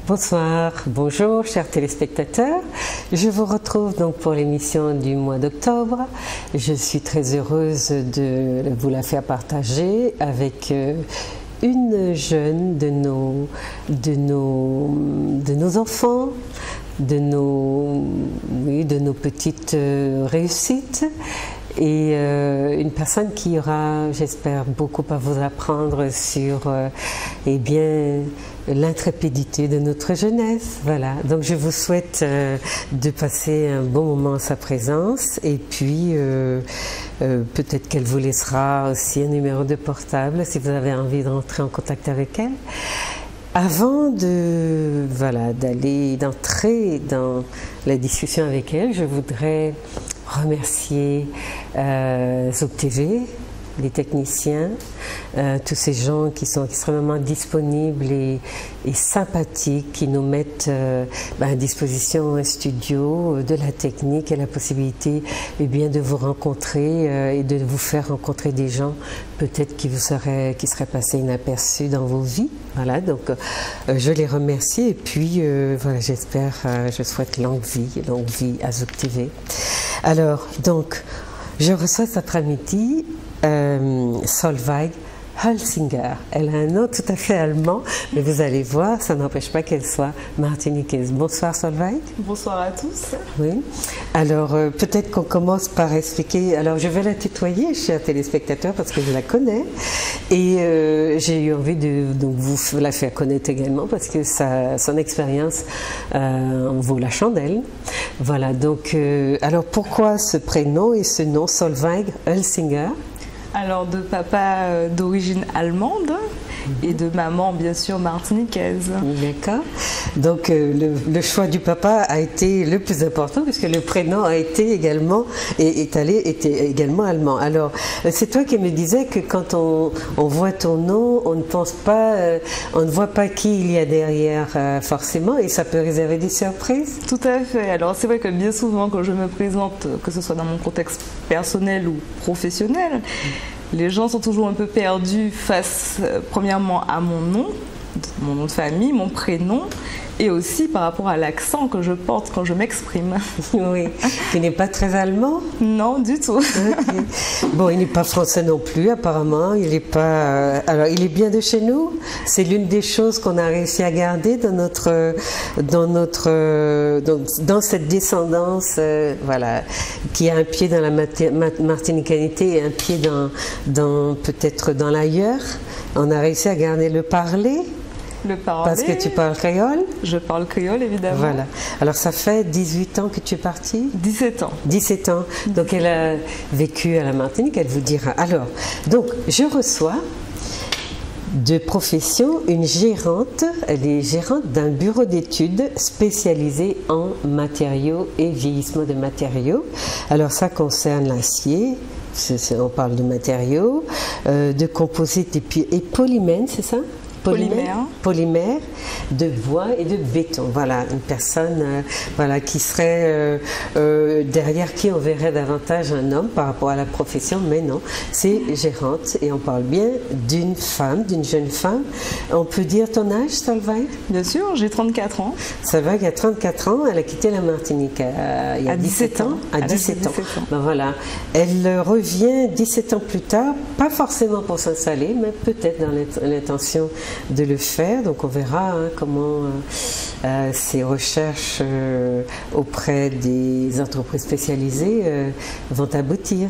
Bonsoir, bonjour chers téléspectateurs. Je vous retrouve donc pour l'émission du mois d'octobre. Je suis très heureuse de vous la faire partager avec une jeune de nos enfants, de nos petites réussites. Et une personne qui aura, j'espère, beaucoup à vous apprendre sur l'intrépidité de notre jeunesse. Voilà. Donc je vous souhaite de passer un bon moment en sa présence et puis peut-être qu'elle vous laissera aussi un numéro de portable si vous avez envie de rentrer en contact avec elle. Avant d'entrer dans la discussion avec elle, je voudrais remercier Zouk TV, les techniciens, tous ces gens qui sont extrêmement disponibles et sympathiques, qui nous mettent à disposition un studio, de la technique et la possibilité de vous rencontrer et de vous faire rencontrer des gens peut-être qui seraient passés inaperçus dans vos vies. Voilà, donc je les remercie et puis j'espère, je souhaite longue vie à Zouk TV. Alors, donc, je reçois cet après-midi Solveig Hölsinger. Elle a un nom tout à fait allemand, mais vous allez voir, ça n'empêche pas qu'elle soit martiniquaise. Bonsoir Solveig. Bonsoir à tous. Oui. Alors, peut-être qu'on commence par expliquer. Alors, je vais la tutoyer, chers téléspectateurs, parce que je la connais. Et j'ai eu envie de vous la faire connaître également, parce que son expérience en vaut la chandelle. Voilà, donc, alors pourquoi ce prénom et ce nom, Solveig Hölsinger? Alors, de papa d'origine allemande et de maman, bien sûr, martiniquaise. D'accord. Donc, le choix du papa a été le plus important puisque le prénom a été également, était également allemand. Alors, c'est toi qui me disais que quand on voit ton nom, on ne pense pas, on ne voit pas qui il y a derrière forcément et ça peut réserver des surprises. Tout à fait. Alors, c'est vrai que bien souvent, quand je me présente, que ce soit dans mon contexte personnel ou professionnel, les gens sont toujours un peu perdus face, premièrement, à mon nom de famille, mon prénom, et aussi par rapport à l'accent que je porte quand je m'exprime. Oui, tu n'es pas très allemand? Non, du tout. Okay. Bon, il n'est pas français non plus, apparemment. Il n'est pas. Alors, il est bien de chez nous. C'est l'une des choses qu'on a réussi à garder dans cette descendance, qui a un pied dans la martinicanité et un pied peut-être dans l'ailleurs. On a réussi à garder le parler. Le parler. Parce que tu parles créole? Je parle créole, évidemment. Voilà. Alors, ça fait 18 ans que tu es partie? 17 ans. 17 ans. Donc, elle a vécu à la Martinique, elle vous dira. Alors, donc, je reçois de profession une gérante. Elle est gérante d'un bureau d'études spécialisé en matériaux et vieillissement de matériaux. Alors, ça concerne l'acier. On parle de matériaux, de composites et polymères, c'est ça? Polymère, de bois et de béton. Voilà, une personne qui serait derrière qui on verrait davantage un homme par rapport à la profession, mais non, c'est gérante et on parle bien d'une femme, d'une jeune femme. On peut dire ton âge, Solveig? Bien sûr, j'ai 34 ans. Solveig a 34 ans, elle a quitté la Martinique il y a 17 ans. À 17 ans. Ben voilà, elle revient 17 ans plus tard, pas forcément pour s'installer, mais peut-être dans l'intention de le faire. Donc on verra comment ces recherches auprès des entreprises spécialisées vont aboutir.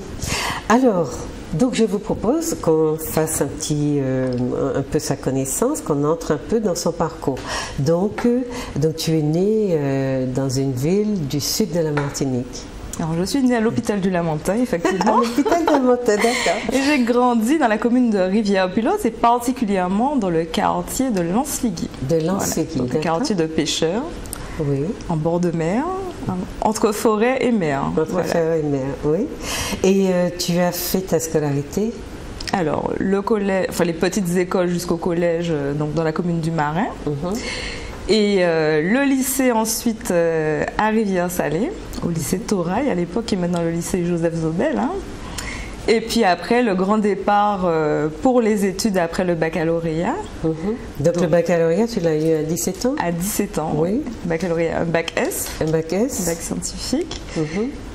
Alors, donc je vous propose qu'on fasse un peu sa connaissance, qu'on entre un peu dans son parcours. Donc tu es née dans une ville du sud de la Martinique. Alors, je suis née à l'hôpital du Lamentin, effectivement. L'hôpital du Lamentin, d'accord. Et j'ai grandi dans la commune de Rivière-Pilote et particulièrement dans le quartier de Lens-Ligui. De Lens-Ligui, voilà, le quartier de pêcheurs, oui. En bord de mer, entre forêt et mer. Entre forêt et mer, oui. Et tu as fait ta scolarité? Alors, le collège, les petites écoles jusqu'au collège, donc dans la commune du Marin. Et le lycée ensuite à Rivière-Salée, au lycée Torail à l'époque, qui est maintenant le lycée Joseph Zobel. Et puis après, le grand départ pour les études après le baccalauréat. Donc le baccalauréat, tu l'as eu à 17 ans? À 17 ans, oui. Baccalauréat, un bac S. Un bac S. Bac scientifique.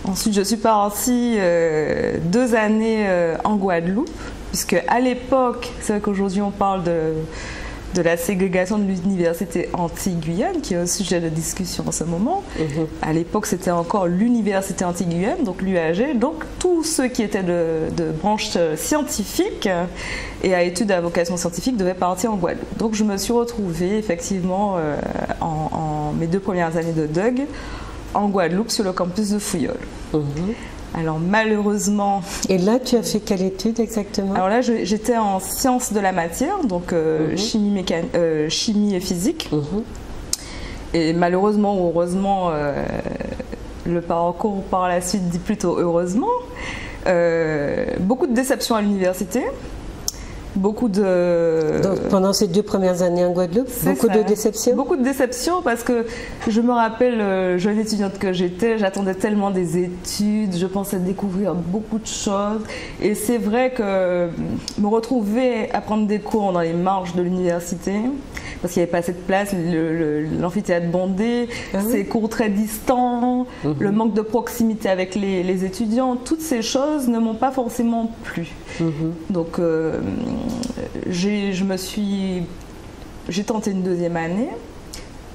Ensuite, je suis partie 2 années en Guadeloupe, puisque à l'époque, c'est vrai qu'aujourd'hui on parle de la ségrégation de l'université Antilles-Guyane, qui est un sujet de discussion en ce moment. À l'époque, c'était encore l'université Antilles-Guyane, donc l'UAG. Donc, tous ceux qui étaient de branche scientifique et à études à vocation scientifique devaient partir en Guadeloupe. Donc, je me suis retrouvée effectivement en mes 2 premières années de DUG en Guadeloupe sur le campus de Fouillol. Alors malheureusement... Et là, tu as fait quelle étude exactement? Alors là, j'étais en sciences de la matière, donc chimie et physique. Et malheureusement ou heureusement, le parcours par la suite dit plutôt heureusement. Beaucoup de déceptions à l'université. Beaucoup de... Donc, pendant ces 2 premières années en Guadeloupe, beaucoup de déceptions? Beaucoup de déceptions parce que je me rappelle, jeune étudiante que j'étais, j'attendais tellement des études, je pensais découvrir beaucoup de choses. Et c'est vrai que me retrouver à prendre des cours dans les marges de l'université, parce qu'il n'y avait pas assez de place, l'amphithéâtre bondé, ces cours très distants, le manque de proximité avec les étudiants, toutes ces choses ne m'ont pas forcément plu. Donc j'ai tenté une 2e année,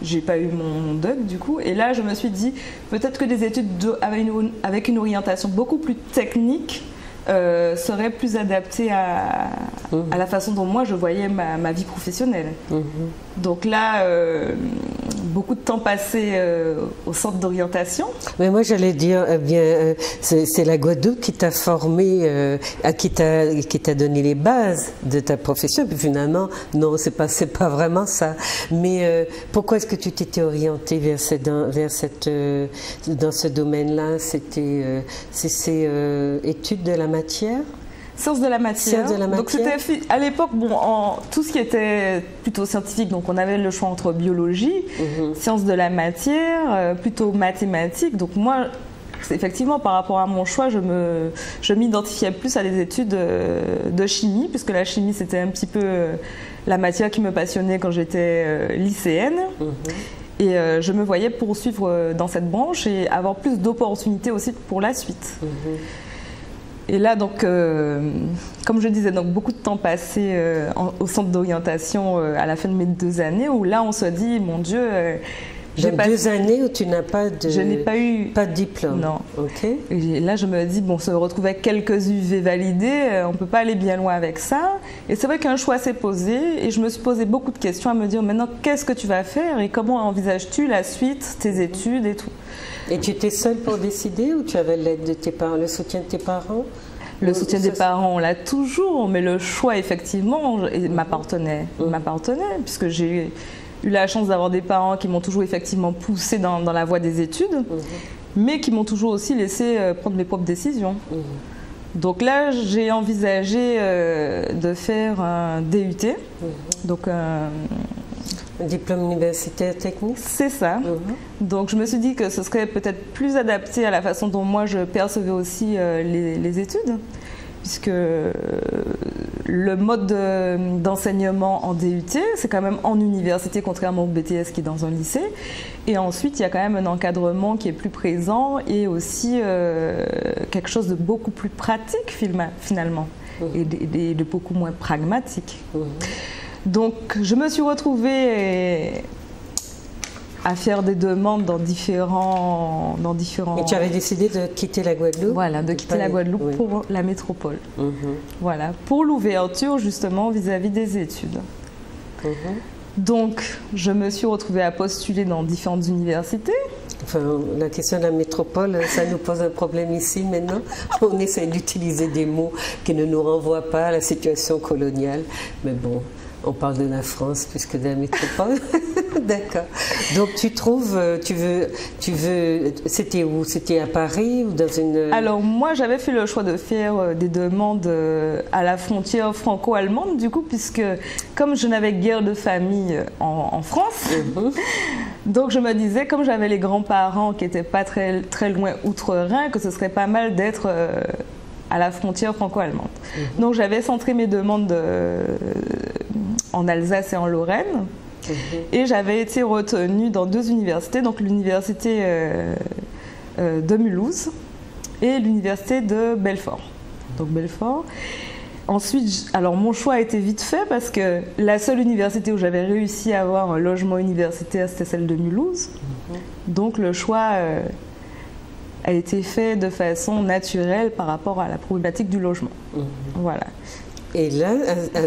j'ai pas eu mon DUG du coup, et là je me suis dit peut-être que des études avec une orientation beaucoup plus technique serait plus adapté à la façon dont moi je voyais ma vie professionnelle. Donc là, beaucoup de temps passé au centre d'orientation. Mais moi j'allais dire, c'est la Guadeloupe qui t'a formé, qui t'a donné les bases de ta profession. Puis finalement, non, c'est pas vraiment ça. Mais pourquoi est-ce que tu t'étais orientée dans ce domaine-là? C'était études de la matière? Sciences de la matière. Sciences de la matière. Donc c'était à l'époque, tout ce qui était plutôt scientifique, donc on avait le choix entre biologie, sciences de la matière, plutôt mathématiques. Donc moi, effectivement, par rapport à mon choix, je m'identifiais plus à des études de chimie, puisque la chimie c'était un petit peu la matière qui me passionnait quand j'étais lycéenne. Et je me voyais poursuivre dans cette branche et avoir plus d'opportunités aussi pour la suite. Et là, donc, comme je disais, donc, beaucoup de temps passé au centre d'orientation à la fin de mes 2 années, où là, on se dit, mon Dieu... j'ai 2 années où tu n'as pas de... Je n'ai pas eu... Pas de diplôme. Non. Ok. Et là, je me dis, bon, se retrouver avec quelques UV validés, on ne peut pas aller bien loin avec ça. Et c'est vrai qu'un choix s'est posé, et je me suis posé beaucoup de questions à me dire, maintenant, qu'est-ce que tu vas faire et comment envisages-tu la suite, tes études et tout. Et tu étais seule pour décider ou tu avais l'aide de tes parents, le soutien de tes parents? Le soutien des parents, on l'a toujours, mais le choix, effectivement, m'appartenait, puisque j'ai eu la chance d'avoir des parents qui m'ont toujours effectivement poussé dans la voie des études, mais qui m'ont toujours aussi laissé prendre mes propres décisions. Donc là, j'ai envisagé de faire un DUT, donc un diplôme universitaire technique. C'est ça. Donc je me suis dit que ce serait peut-être plus adapté à la façon dont moi je percevais aussi les études, puisque le mode d'enseignement en DUT, c'est quand même en université, contrairement au BTS qui est dans un lycée. Et ensuite, il y a quand même un encadrement qui est plus présent et aussi quelque chose de beaucoup plus pratique finalement, et de beaucoup moins pragmatique. Donc, je me suis retrouvée à faire des demandes dans différents... Et tu avais décidé de quitter la Guadeloupe? Voilà, de quitter la Guadeloupe pour la métropole. Voilà, pour l'ouverture justement vis-à-vis des études. Donc, je me suis retrouvée à postuler dans différentes universités. Enfin, la question de la métropole, ça nous pose un problème ici maintenant. On essaie d'utiliser des mots qui ne nous renvoient pas à la situation coloniale. Mais bon, on parle de la France plus que de la métropole. D'accord. Donc tu trouves, c'était où? C'était à Paris ou dans une... Alors moi j'avais fait le choix de faire des demandes à la frontière franco-allemande du coup, puisque comme je n'avais guère de famille en France, donc je me disais, comme j'avais les grands-parents qui n'étaient pas très loin outre-Rhin, que ce serait pas mal d'être à la frontière franco-allemande. Donc j'avais centré mes demandes en Alsace et en Lorraine. Et j'avais été retenue dans 2 universités, donc l'université de Mulhouse et l'université de Belfort. Donc Belfort. Ensuite, alors mon choix a été vite fait parce que la seule université où j'avais réussi à avoir un logement universitaire, c'était celle de Mulhouse. Donc le choix a été fait de façon naturelle par rapport à la problématique du logement. Voilà. Et là,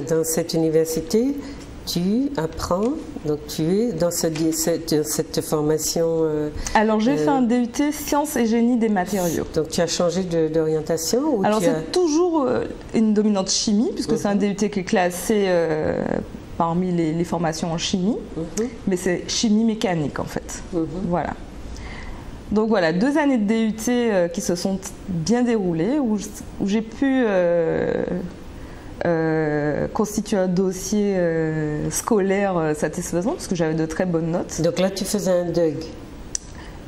dans cette université, tu apprends, donc tu es dans cette formation... Alors j'ai fait un DUT Sciences et Génie des matériaux. Donc tu as changé d'orientation? Alors c'est toujours une dominante chimie, puisque c'est un DUT qui est classé parmi les formations en chimie, mais c'est chimie mécanique en fait. Voilà. Donc voilà, 2 années de DUT qui se sont bien déroulées, où j'ai pu... constituer un dossier scolaire satisfaisant parce que j'avais de très bonnes notes. Donc là, tu faisais un DUG?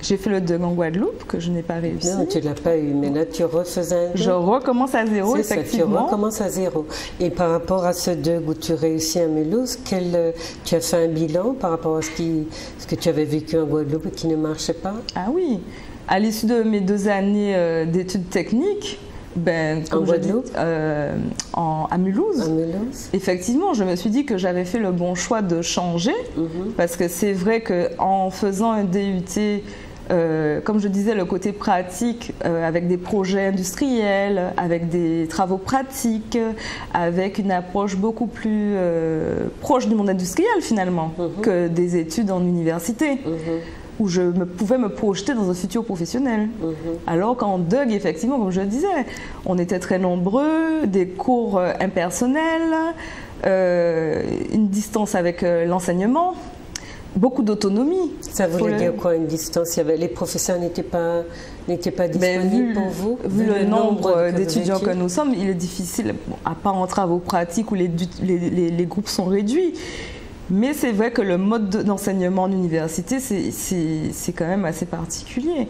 J'ai fait le DUG en Guadeloupe que je n'ai pas réussi. Non, tu ne l'as pas eu, mais là, tu refaisais un DUG? Je recommence à zéro, effectivement. Ça, tu recommences à zéro. Et par rapport à ce DUG où tu réussis à Mulhouse, tu as fait un bilan par rapport à ce que tu avais vécu en Guadeloupe et qui ne marchait pas? Ah oui, à l'issue de mes 2 années d'études techniques, en Guadeloupe, à Mulhouse. Effectivement, je me suis dit que j'avais fait le bon choix de changer, parce que c'est vrai qu'en faisant un DUT, comme je disais, le côté pratique, avec des projets industriels, avec des travaux pratiques, avec une approche beaucoup plus proche du monde industriel finalement, que des études en université. Où je pouvais me projeter dans un futur professionnel. Alors qu'en DUG, effectivement, comme je le disais, on était très nombreux, des cours impersonnels, une distance avec l'enseignement, beaucoup d'autonomie. Ça voulait dire quoi, une distance? Les professeurs n'étaient pas disponibles pour vous? Vu le nombre d'étudiants que nous sommes, il est difficile, à part en travaux pratiques où les groupes sont réduits. Mais c'est vrai que le mode d'enseignement en université, c'est quand même assez particulier.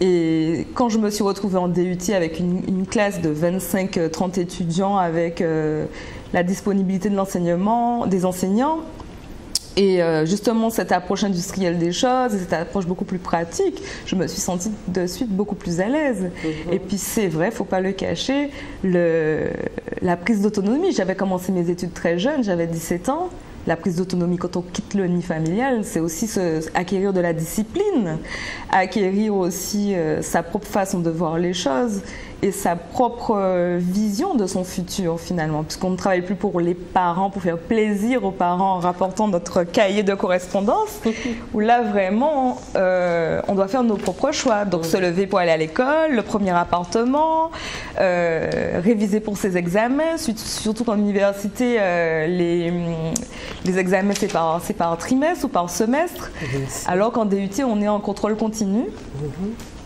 Et quand je me suis retrouvée en DUT avec une classe de 25-30 étudiants, avec la disponibilité de l'enseignement, des enseignants, et justement cette approche industrielle des choses, cette approche beaucoup plus pratique, je me suis sentie de suite beaucoup plus à l'aise. Et puis c'est vrai, il ne faut pas le cacher, la prise d'autonomie. J'avais commencé mes études très jeune, j'avais 17 ans. La prise d'autonomie quand on quitte le nid familial, c'est aussi acquérir de la discipline, acquérir aussi sa propre façon de voir les choses et sa propre vision de son futur finalement, puisqu'on ne travaille plus pour les parents, pour faire plaisir aux parents en rapportant notre cahier de correspondance, où là vraiment on doit faire nos propres choix, donc se lever pour aller à l'école, le premier appartement, réviser pour ses examens, surtout qu'en université les examens c'est par trimestre ou par semestre, alors qu'en DUT on est en contrôle continu.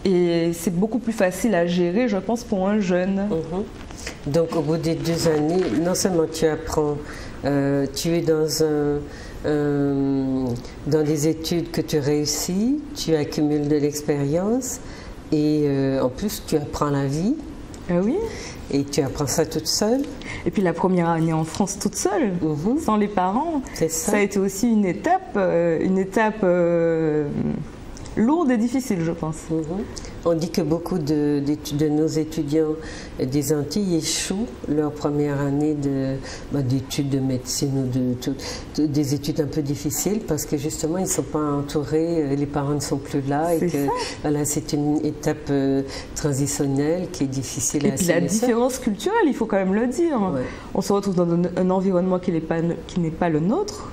Et c'est beaucoup plus facile à gérer, je pense, pour un jeune. Donc, au bout des 2 années, non seulement tu apprends, tu es dans des études que tu réussis, tu accumules de l'expérience et en plus, tu apprends la vie. Oui. Et tu apprends ça toute seule. Et puis la première année en France toute seule, sans les parents. Ça a été aussi une étape lourde et difficile, je pense. On dit que beaucoup de nos étudiants des Antilles échouent leur première année d'études de médecine ou des études un peu difficiles parce que justement ils ne sont pas entourés, les parents ne sont plus là et que voilà, c'est une étape transitionnelle qui est difficile à assimiler. Et puis la différence culturelle, il faut quand même le dire. On se retrouve dans un environnement qui n'est pas le nôtre.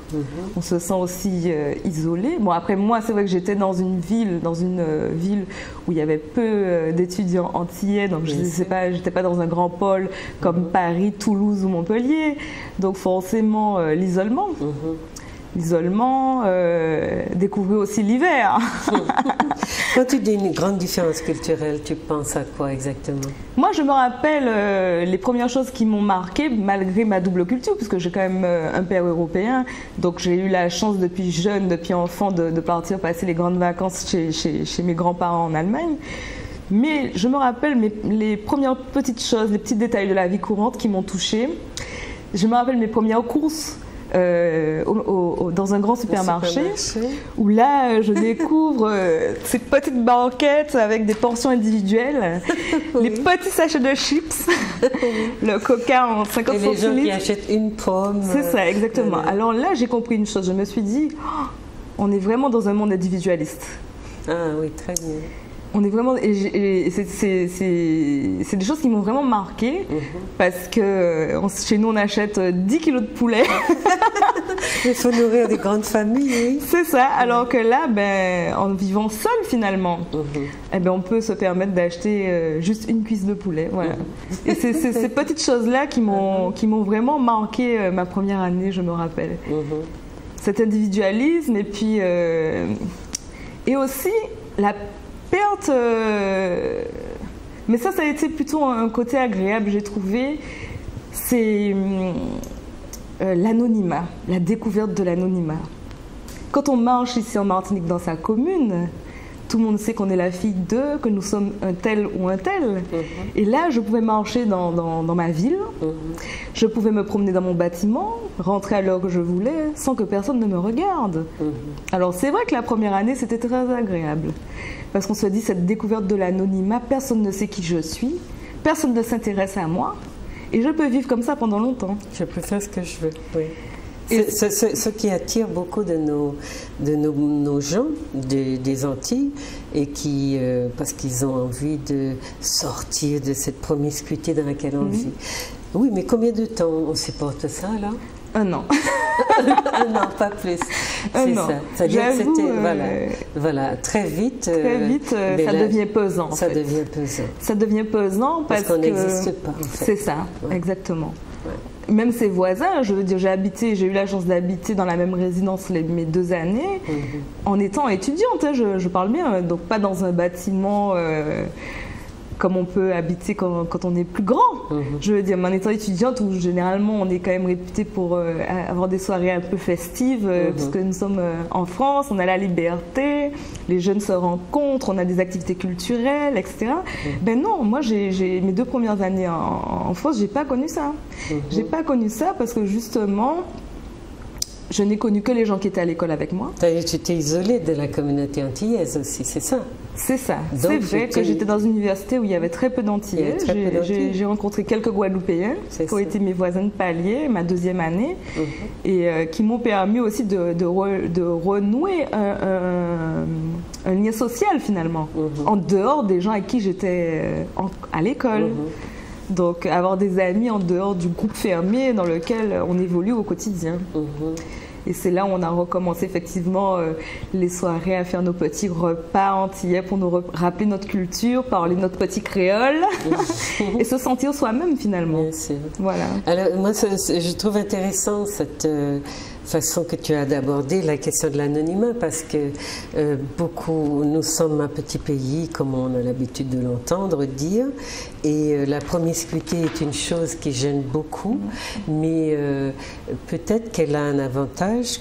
On se sent aussi isolé. Bon, après moi, c'est vrai que j'étais dans une ville où il y avait peu d'étudiants antillais, donc je n'étais pas dans un grand pôle comme Paris, Toulouse ou Montpellier, donc forcément l'isolement. L'isolement, découvrir aussi l'hiver. Quand tu dis une grande différence culturelle, tu penses à quoi exactement? Moi, je me rappelle les premières choses qui m'ont marquée, malgré ma double culture, puisque j'ai quand même un père européen. Donc, j'ai eu la chance depuis jeune, depuis enfant, de partir passer les grandes vacances chez mes grands-parents en Allemagne. Mais je me rappelle les premières petites choses, les petits détails de la vie courante qui m'ont touchée. Je me rappelle mes premières courses dans un grand supermarché, où là je découvre ces petites banquettes avec des portions individuelles, les petits sachets de chips, le coca en 50 centilitres. Et les gens qui achètent une pomme. C'est ça, exactement. Alors là j'ai compris une chose, je me suis dit, oh, on est vraiment dans un monde individualiste. Ah oui, très bien. On est vraiment, et c'est des choses qui m'ont vraiment marqué, parce que chez nous on achète 10 kilos de poulet. Il faut nourrir des grandes familles, oui. C'est ça, alors que là, en vivant seul finalement, eh ben, on peut se permettre d'acheter juste une cuisse de poulet. Voilà. Et c'est ces petites choses-là qui m'ont vraiment marqué ma première année, je me rappelle. Cet individualisme, et puis et aussi la perte, mais ça a été plutôt un côté agréable, j'ai trouvé, c'est l'anonymat, la découverte de l'anonymat. Quand on marche ici en Martinique dans sa commune, tout le monde sait qu'on est la fille d'eux, que nous sommes un tel ou un tel. Et là, je pouvais marcher dans ma ville, je pouvais me promener dans mon bâtiment, rentrer à l'heure que je voulais, sans que personne ne me regarde. Alors c'est vrai que la première année, c'était très agréable. Parce qu'on se dit, cette découverte de l'anonymat, personne ne sait qui je suis, personne ne s'intéresse à moi, et je peux vivre comme ça pendant longtemps. Je peux faire ce que je veux, oui. Ce qui attire beaucoup de nos gens des Antilles, et qui, parce qu'ils ont envie de sortir de cette promiscuité dans laquelle on vit. Oui, mais combien de temps on supporte ça, là? 1 an. 1 an, pas plus. C'est ça. C'est-à-dire que c'était, voilà, très vite. Très vite, ça devient pesant. Ça devient pesant. Ça devient pesant parce qu'on n'existe pas, en fait. C'est ça, exactement. Ouais. Même ses voisins, je veux dire, j'ai eu la chance d'habiter dans la même résidence mes 2 années, en étant étudiante, hein, je parle bien, donc pas dans un bâtiment comme on peut habiter quand on est plus grand. Je veux dire, en étant étudiante, où généralement on est quand même réputé pour avoir des soirées un peu festives, puisque nous sommes en France, on a la liberté, les jeunes se rencontrent, on a des activités culturelles, etc. Ben non, moi mes 2 premières années en France, j'ai pas connu ça. J'ai pas connu ça parce que justement, je n'ai connu que les gens qui étaient à l'école avec moi. Tu t'es isolée de la communauté antillaise aussi, c'est ça? C'est ça. C'est vrai que j'étais dans une université où il y avait très peu d'Antillais. J'ai rencontré quelques Guadeloupéens qui ont été mes voisins de palier, ma 2e année, et qui m'ont permis aussi de renouer un lien social finalement, en dehors des gens avec qui j'étais à l'école. Donc avoir des amis en dehors du groupe fermé dans lequel on évolue au quotidien. Et c'est là où on a recommencé effectivement les soirées à faire nos petits repas antillais pour nous rappeler notre culture, parler notre petit créole et se sentir soi-même finalement. Bien sûr. Voilà. Alors moi je trouve intéressant cette façon que tu as d'aborder la question de l'anonymat, parce que nous sommes un petit pays, comme on a l'habitude de l'entendre dire, et la promiscuité est une chose qui gêne beaucoup, mais peut-être qu'elle a un avantage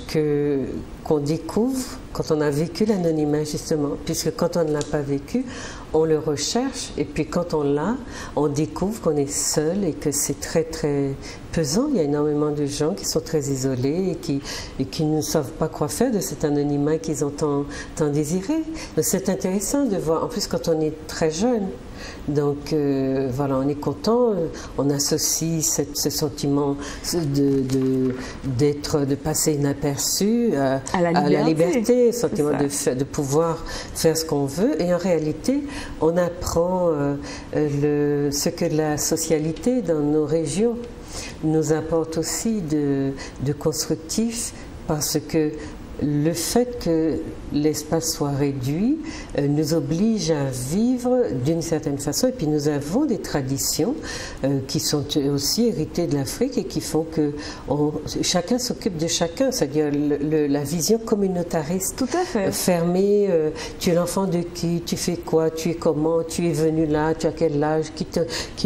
qu'on découvre quand on a vécu l'anonymat, justement, puisque quand on ne l'a pas vécu, on le recherche, et puis quand on l'a, on découvre qu'on est seul et que c'est très très pesant. Il y a énormément de gens qui sont très isolés et qui ne savent pas quoi faire de cet anonymat qu'ils ont tant désiré. Donc c'est intéressant de voir, en plus quand on est très jeune. Donc voilà, on est content, on associe ce sentiment de passer inaperçu à la liberté, le sentiment de pouvoir faire ce qu'on veut, et en réalité on apprend ce que la socialité dans nos régions nous apporte aussi de constructif, parce que le fait que l'espace soit réduit nous oblige à vivre d'une certaine façon, et puis nous avons des traditions qui sont aussi héritées de l'Afrique et qui font que chacun s'occupe de chacun, c'est-à-dire la vision communautariste. Tout à fait. Fermée, tu es l'enfant de qui, tu fais quoi, tu es comment, tu es venu là, tu as quel âge, qui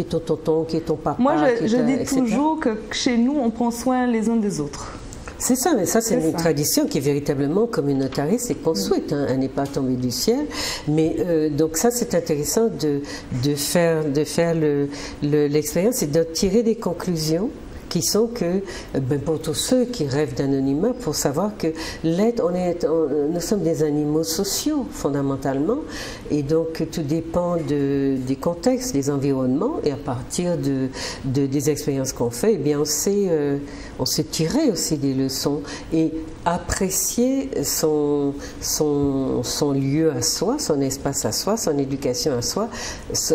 est ton tonton, qui est ton papa. Moi je dis toujours que chez nous on prend soin les uns des autres. C'est ça, mais ça c'est une tradition qui est véritablement communautariste et construite, hein. Elle n'est pas tombée du ciel. Mais donc ça c'est intéressant de faire l'expérience et de tirer des conclusions qui sont que, pour tous ceux qui rêvent d'anonymat, pour savoir que nous sommes des animaux sociaux fondamentalement, et donc tout dépend des contextes, des environnements, et à partir des expériences qu'on fait, eh bien on sait tirer aussi des leçons et apprécier son lieu à soi, son espace à soi, son éducation à soi,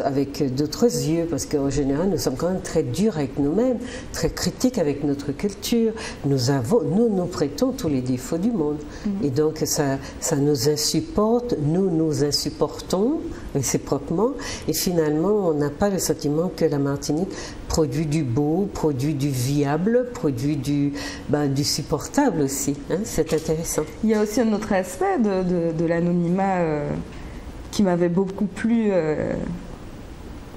avec d'autres yeux, parce qu'en général nous sommes quand même très durs avec nous-mêmes, très critique avec notre culture. Nous prêtons tous les défauts du monde. Et donc, ça nous insupporte, nous insupportons réciproquement. Et finalement, on n'a pas le sentiment que la Martinique produit du beau, produit du viable, produit du supportable aussi. Hein? C'est intéressant. Il y a aussi un autre aspect de l'anonymat qui m'avait beaucoup plu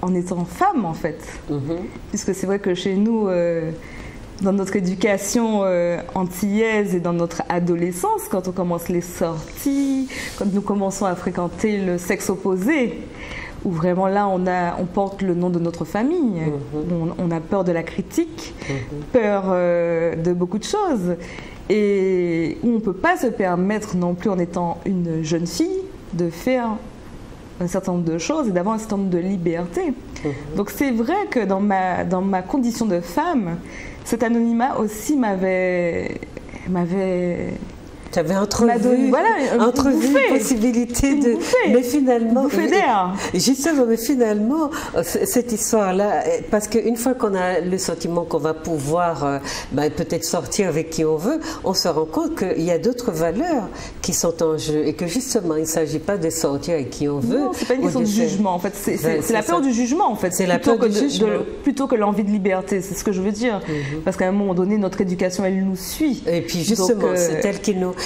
en étant femme, en fait. Puisque c'est vrai que chez nous, dans notre éducation antillaise et dans notre adolescence, quand on commence les sorties, quand nous commençons à fréquenter le sexe opposé, où vraiment là on porte le nom de notre famille, on a peur de la critique, peur de beaucoup de choses, et où on ne peut pas se permettre non plus en étant une jeune fille de faire un certain nombre de choses et d'avoir un certain nombre de libertés. Donc c'est vrai que dans ma condition de femme, cet anonymat aussi m'avait tu avais entrevu une possibilité de... Mais finalement... Justement, mais finalement, cette histoire-là, parce qu'une fois qu'on a le sentiment qu'on va pouvoir peut-être sortir avec qui on veut, on se rend compte qu'il y a d'autres valeurs qui sont en jeu et que justement, il ne s'agit pas de sortir avec qui on veut. Non, c'est pas une question de jugement, en fait. C'est la peur du jugement, en fait. C'est la peur du jugement. Plutôt que l'envie de liberté, c'est ce que je veux dire. Parce qu'à un moment donné, notre éducation, elle nous suit. Et puis justement,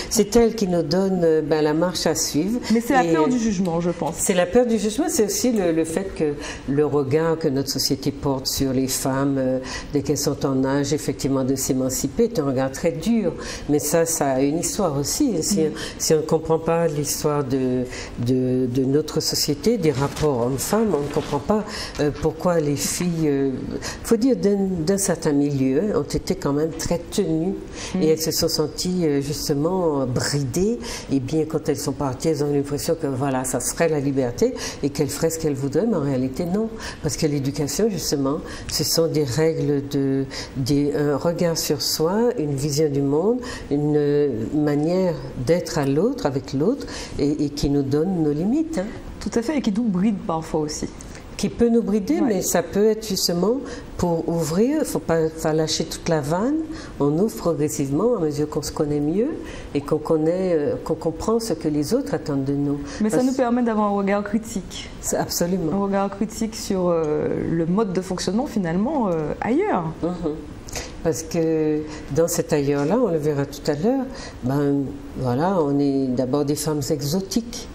c'est elle qui nous donne la marche à suivre. Mais c'est la peur du jugement, je pense. C'est la peur du jugement, c'est aussi le fait que le regard que notre société porte sur les femmes, dès qu'elles sont en âge effectivement de s'émanciper, est un regard très dur. Mais ça a une histoire aussi. Si on ne comprend pas l'histoire de notre société, des rapports hommes-femmes, on ne comprend pas pourquoi les filles, faut dire d'un certain milieu, ont été quand même très tenues et elles se sont senties justement bridées, et bien quand elles sont parties, elles ont l'impression que voilà, ça serait la liberté et qu'elles feraient ce qu'elles voudraient, mais en réalité non, parce que l'éducation justement, ce sont des règles, un regard sur soi, une vision du monde, une manière d'être à l'autre, avec l'autre, et qui nous donne nos limites. Hein. Tout à fait, et qui nous bride parfois aussi. Qui peut nous brider, mais ça peut être justement pour ouvrir. Il ne faut pas lâcher toute la vanne. On ouvre progressivement à mesure qu'on se connaît mieux et qu'on comprend ce que les autres attendent de nous. Mais ça nous permet d'avoir un regard critique. Absolument. Un regard critique sur le mode de fonctionnement finalement ailleurs. Parce que dans cet ailleurs-là, on le verra tout à l'heure, voilà, on est d'abord des femmes exotiques.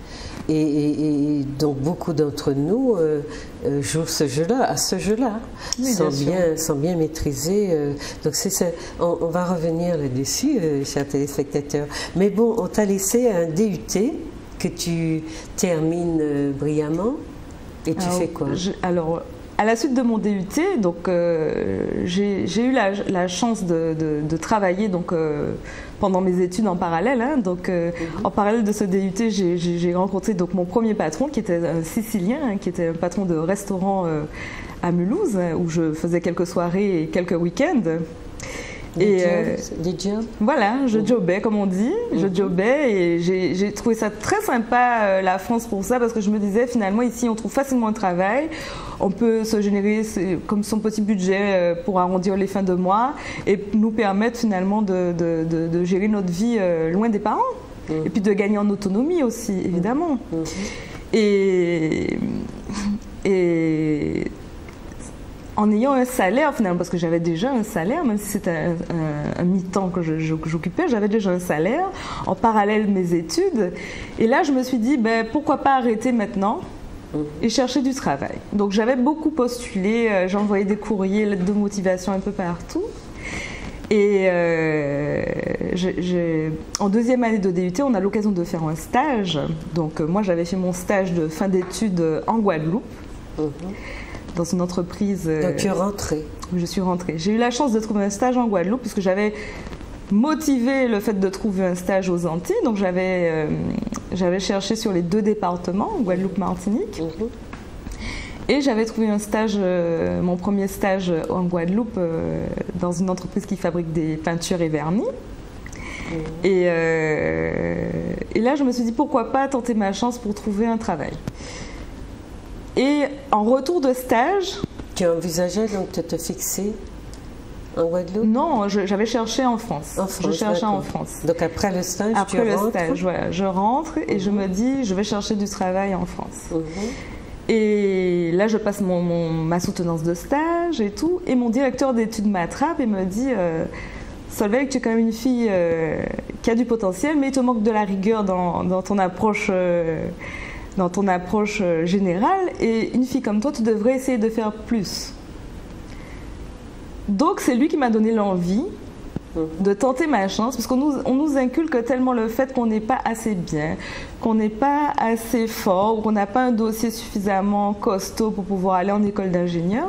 Et donc beaucoup d'entre nous jouent à ce jeu-là, sans bien maîtriser. Donc on va revenir là-dessus, chers téléspectateurs. Mais bon, on t'a laissé un DUT que tu termines brillamment. Et tu fais quoi? Alors, à la suite de mon DUT, donc j'ai eu la chance de travailler donc pendant mes études en parallèle. Hein, donc en parallèle de ce DUT, j'ai rencontré donc mon premier patron qui était un Sicilien, hein, qui était un patron de restaurant à Mulhouse, où je faisais quelques soirées et quelques week-ends. Des jobs. Voilà, je jobais comme on dit, je jobais et j'ai trouvé ça très sympa la France pour ça, parce que je me disais finalement ici on trouve facilement un travail, on peut se générer comme son petit budget pour arrondir les fins de mois et nous permettre finalement de gérer notre vie loin des parents et puis de gagner en autonomie aussi évidemment. Et en ayant un salaire finalement, parce que j'avais déjà un salaire, même si c'était un mi-temps que j'occupais, j'avais déjà un salaire en parallèle de mes études. Et là, je me suis dit, pourquoi pas arrêter maintenant et chercher du travail. Donc j'avais beaucoup postulé, j'envoyais des courriers, lettres de motivation un peu partout. Et en deuxième année de DUT, on a l'occasion de faire un stage. Donc moi, j'avais fait mon stage de fin d'études en Guadeloupe, dans une entreprise. Donc tu es rentrée. Je suis rentrée. J'ai eu la chance de trouver un stage en Guadeloupe, puisque j'avais motivé le fait de trouver un stage aux Antilles. Donc j'avais cherché sur les 2 départements, Guadeloupe-Martinique. Et j'avais trouvé un stage, mon premier stage en Guadeloupe, dans une entreprise qui fabrique des peintures et vernis. Et là, je me suis dit, pourquoi pas tenter ma chance pour trouver un travail. Et en retour de stage... Tu envisageais donc de te fixer en Guadeloupe? Non, j'avais cherché en France. Je cherchais en France. Donc après le stage, après le stage, voilà, je rentre et je me dis, je vais chercher du travail en France. Et là, je passe ma soutenance de stage et tout. Et mon directeur d'études m'attrape et me dit Solveig, tu es quand même une fille qui a du potentiel, mais il te manque de la rigueur dans ton approche générale. Et une fille comme toi, tu devrais essayer de faire plus. Donc, c'est lui qui m'a donné l'envie de tenter ma chance, parce qu'on nous inculque tellement le fait qu'on n'est pas assez bien, qu'on n'est pas assez fort, ou qu'on n'a pas un dossier suffisamment costaud pour pouvoir aller en école d'ingénieur,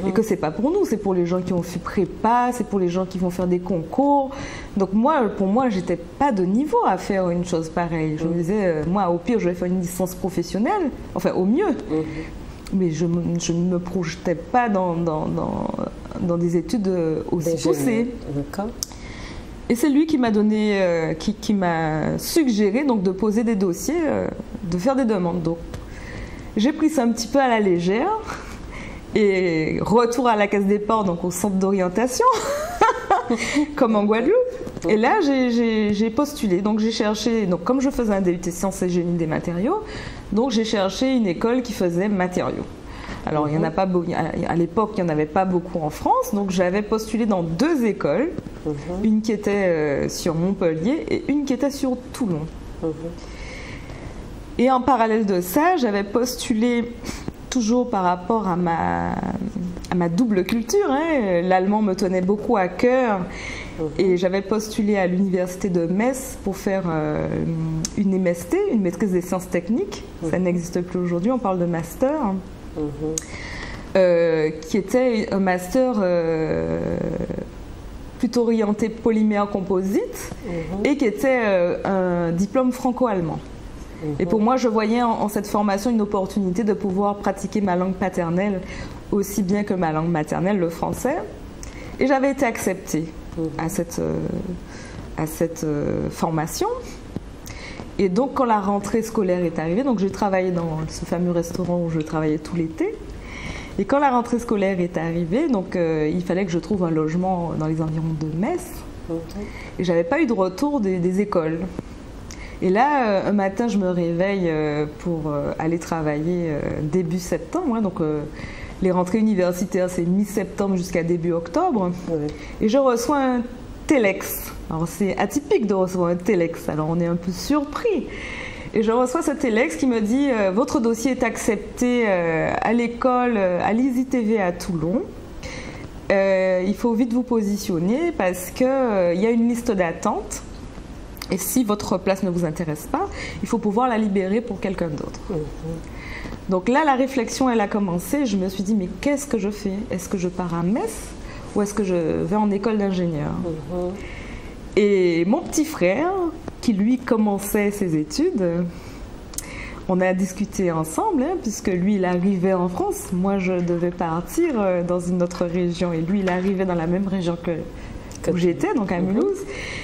et que c'est pas pour nous, c'est pour les gens qui ont fait prépa, c'est pour les gens qui vont faire des concours. Donc pour moi, j'étais pas de niveau à faire une chose pareille. Je me disais, moi, au pire, je vais faire une licence professionnelle, enfin, au mieux. Mais je ne me projetais pas dans des études aussi poussées. Et c'est lui qui m'a donné, qui m'a suggéré donc de poser des dossiers, de faire des demandes. Donc j'ai pris ça un petit peu à la légère et retour à la case départ, donc au centre d'orientation, comme en Guadeloupe. Et là, j'ai postulé. Donc j'ai cherché, donc comme je faisais un DUT sciences et génie des matériaux, donc j'ai cherché une école qui faisait matériaux. Alors, il y en a pas à l'époque, il n'y en avait pas beaucoup en France, donc j'avais postulé dans 2 écoles, une qui était sur Montpellier et une qui était sur Toulon. Et en parallèle de ça, j'avais postulé toujours par rapport à ma double culture. L'allemand me tenait beaucoup à cœur et j'avais postulé à l'université de Metz pour faire une MST, une maîtrise des sciences techniques. Ça n'existe plus aujourd'hui, on parle de master. Qui était un master plutôt orienté polymère composite et qui était un diplôme franco-allemand. Et pour moi, je voyais en cette formation une opportunité de pouvoir pratiquer ma langue paternelle aussi bien que ma langue maternelle, le français. Et j'avais été acceptée à cette formation. Et donc, quand la rentrée scolaire est arrivée, donc j'ai travaillé dans ce fameux restaurant où je travaillais tout l'été. Et quand la rentrée scolaire est arrivée, donc il fallait que je trouve un logement dans les environs de Metz. Et j'avais pas eu de retour des écoles. Et là, un matin, je me réveille pour aller travailler début septembre. Donc, les rentrées universitaires, c'est mi-septembre jusqu'à début octobre. Et je reçois un téléx. Alors, c'est atypique de recevoir un téléx, alors on est un peu surpris. Et je reçois ce téléx qui me dit « Votre dossier est accepté à l'école, à l'ISI-TV à Toulon. Il faut vite vous positionner parce qu'il y a une liste d'attente. Et si votre place ne vous intéresse pas, il faut pouvoir la libérer pour quelqu'un d'autre. » Donc là, la réflexion, elle a commencé. Je me suis dit « Mais qu'est-ce que je fais? Est-ce que je pars à Metz ou est-ce que je vais en école d'ingénieur ?» Et mon petit frère, qui lui commençait ses études, on a discuté ensemble, puisque lui, il arrivait en France. Moi, je devais partir dans une autre région et lui, il arrivait dans la même région où j'étais, donc à Mulhouse.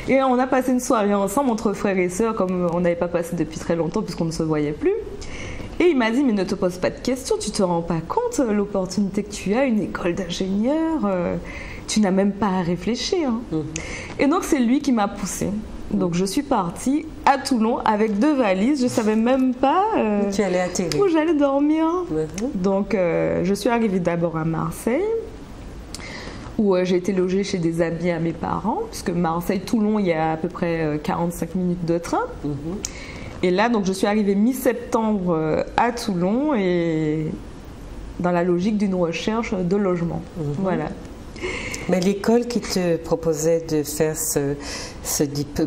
Et on a passé une soirée ensemble, entre frères et sœurs, comme on n'avait pas passé depuis très longtemps, puisqu'on ne se voyait plus. Et il m'a dit, mais ne te pose pas de questions, tu te rends pas compte l'opportunité que tu as, une école d'ingénieur, tu n'as même pas à réfléchir. Et donc, c'est lui qui m'a poussée. Donc, je suis partie à Toulon avec 2 valises. Je ne savais même pas où j'allais dormir. Donc, je suis arrivée d'abord à Marseille, où j'ai été logée chez des amis à mes parents, puisque Marseille-Toulon, il y a à peu près 45 minutes de train. Et là, donc, je suis arrivée mi-septembre à Toulon et dans la logique d'une recherche de logement. Voilà. Mais l'école qui te proposait de faire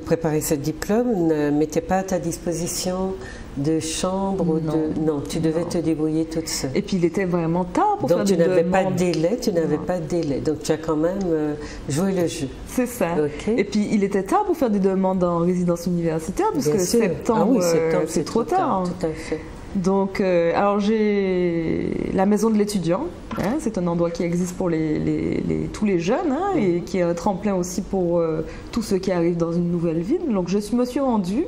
préparer ce diplôme ne mettait pas à ta disposition de chambre ou de... Non, tu devais te débrouiller toute seule. Et puis il était vraiment tard pour faire des demandes. Donc tu n'avais pas de délai, pas de délai. Donc tu as quand même joué le jeu. C'est ça. Okay. Et puis il était tard pour faire des demandes en résidence universitaire, parce que septembre, c'est trop tard. Tout à fait. Donc, alors j'ai la maison de l'étudiant, hein, c'est un endroit qui existe pour tous les jeunes, hein, et qui est un tremplin aussi pour tous ceux qui arrivent dans une nouvelle ville. Donc je me suis rendue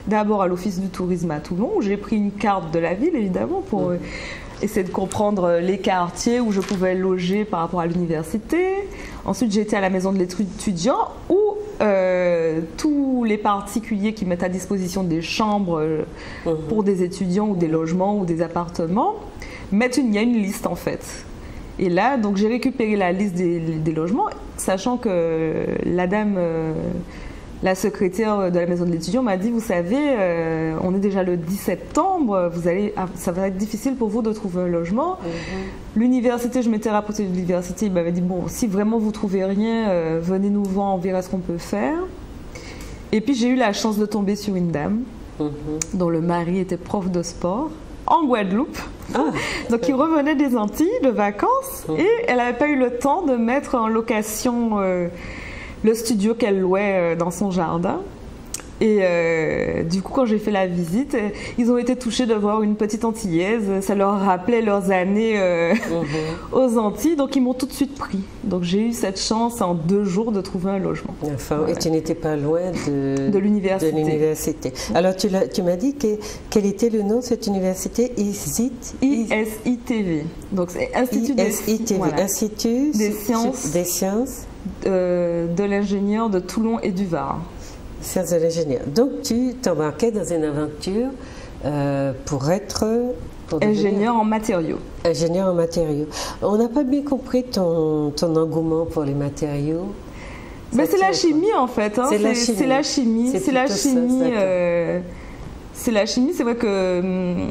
d'abord à l'office du tourisme à Toulon, où j'ai pris une carte de la ville évidemment pour essayer de comprendre les quartiers où je pouvais loger par rapport à l'université. Ensuite j'ai été à la maison de l'étudiant où tous les particuliers qui mettent à disposition des chambres pour des étudiants ou des logements ou des appartements, il y a une liste en fait. Et là, donc j'ai récupéré la liste des logements, sachant que la dame, la secrétaire de la maison de l'étudiant m'a dit, vous savez, on est déjà le 10 septembre, ça va être difficile pour vous de trouver un logement. L'université, je m'étais rapprochée de l'université, il m'avait dit, bon, si vraiment vous trouvez rien, venez nous voir, on verra ce qu'on peut faire. Et puis j'ai eu la chance de tomber sur une dame dont le mari était prof de sport en Guadeloupe. Donc il revenait des Antilles de vacances et elle n'avait pas eu le temps de mettre en location le studio qu'elle louait dans son jardin. Et du coup, quand j'ai fait la visite, ils ont été touchés de voir une petite Antillaise. Ça leur rappelait leurs années aux Antilles, donc ils m'ont tout de suite pris. Donc j'ai eu cette chance en 2 jours de trouver un logement. Enfin, voilà. Et tu n'étais pas loin de l'université. Alors tu m'as dit quel était le nom de cette université? ISITV. Donc c'est Institut des sciences de l'ingénieur de Toulon et du Var. Sciences de l'ingénieur. Donc tu t'embarquais dans une aventure pour être ingénieur en matériaux. Ingénieur en matériaux. On n'a pas bien compris ton engouement pour les matériaux. Ben, c'est la chimie en fait. Hein. C'est la chimie. C'est la chimie. C'est vrai que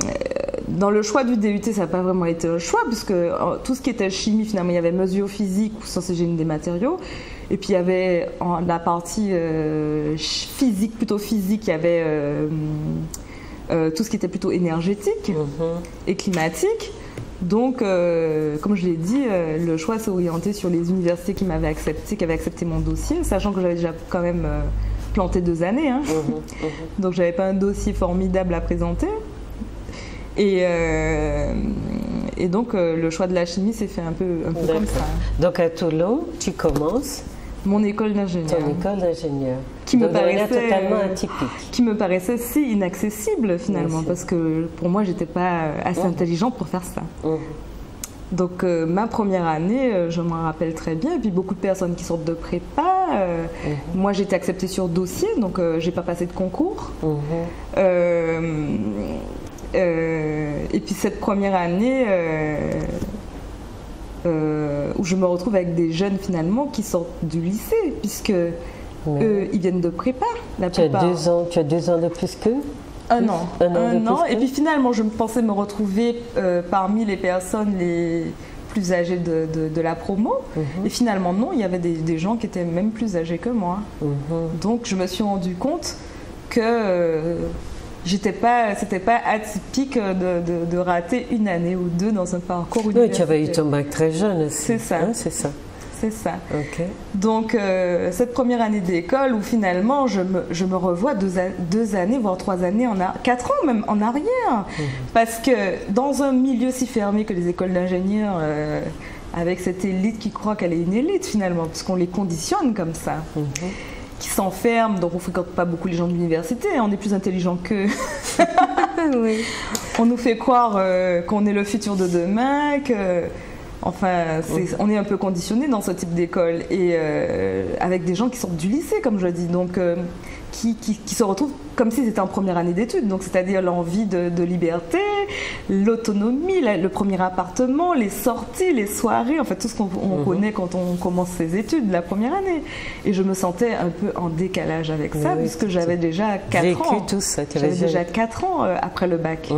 dans le choix du DUT, ça n'a pas vraiment été un choix, puisque tout ce qui était chimie, finalement, il y avait mesure physique ou sciences et génie des matériaux. Et puis il y avait la partie physique, plutôt physique, il y avait tout ce qui était plutôt énergétique et climatique. Donc, comme je l'ai dit, le choix s'est orienté sur les universités qui avaient accepté mon dossier, sachant que j'avais déjà quand même planté 2 années. Hein. Donc, j'avais pas un dossier formidable à présenter. Et donc, le choix de la chimie s'est fait un peu comme ça. Donc, à Toulon, tu commences mon école d'ingénieur. Ton école d'ingénieur. Qui me paraissait totalement atypique. Qui me paraissait si inaccessible finalement, parce que pour moi, j'étais pas assez intelligente pour faire ça. Donc ma première année, je m'en rappelle très bien, et puis beaucoup de personnes qui sortent de prépa. Moi, j'étais acceptée sur dossier, donc j'ai pas passé de concours. Et puis cette première année où je me retrouve avec des jeunes finalement qui sortent du lycée, puisque eux, ils viennent de prépa. Tu as 2 ans de plus qu'eux? Un an. Et puis finalement, je pensais me retrouver parmi les personnes les plus âgées de la promo. Et finalement, non, il y avait des gens qui étaient même plus âgés que moi. Donc, je me suis rendu compte que c'était pas atypique de rater 1 année ou 2 dans un parcours universitaire. Oui, tu avais eu ton bac très jeune aussi. C'est ça. C'est ça. C'est ça. Okay. Donc, cette première année d'école où finalement je me revois 2 années, voire 3 années, 4 ans même en arrière. Parce que dans un milieu si fermé que les écoles d'ingénieurs, avec cette élite qui croit qu'elle est une élite finalement, puisqu'on les conditionne comme ça, qui s'enferment, donc on ne fréquente pas beaucoup les gens de l'université, on est plus intelligents qu'eux. On nous fait croire qu'on est le futur de demain, que... Enfin, on est un peu conditionné dans ce type d'école, et avec des gens qui sortent du lycée, comme je dis, donc qui se retrouvent comme s'ils étaient en première année d'études, donc c'est-à-dire l'envie de liberté, l'autonomie, le premier appartement, les sorties, les soirées, en fait tout ce qu'on connaît quand on commence ses études, la première année. Et je me sentais un peu en décalage avec ça, puisque j'avais déjà 4 ans. Tout ça, j'avais déjà 4 ans après le bac.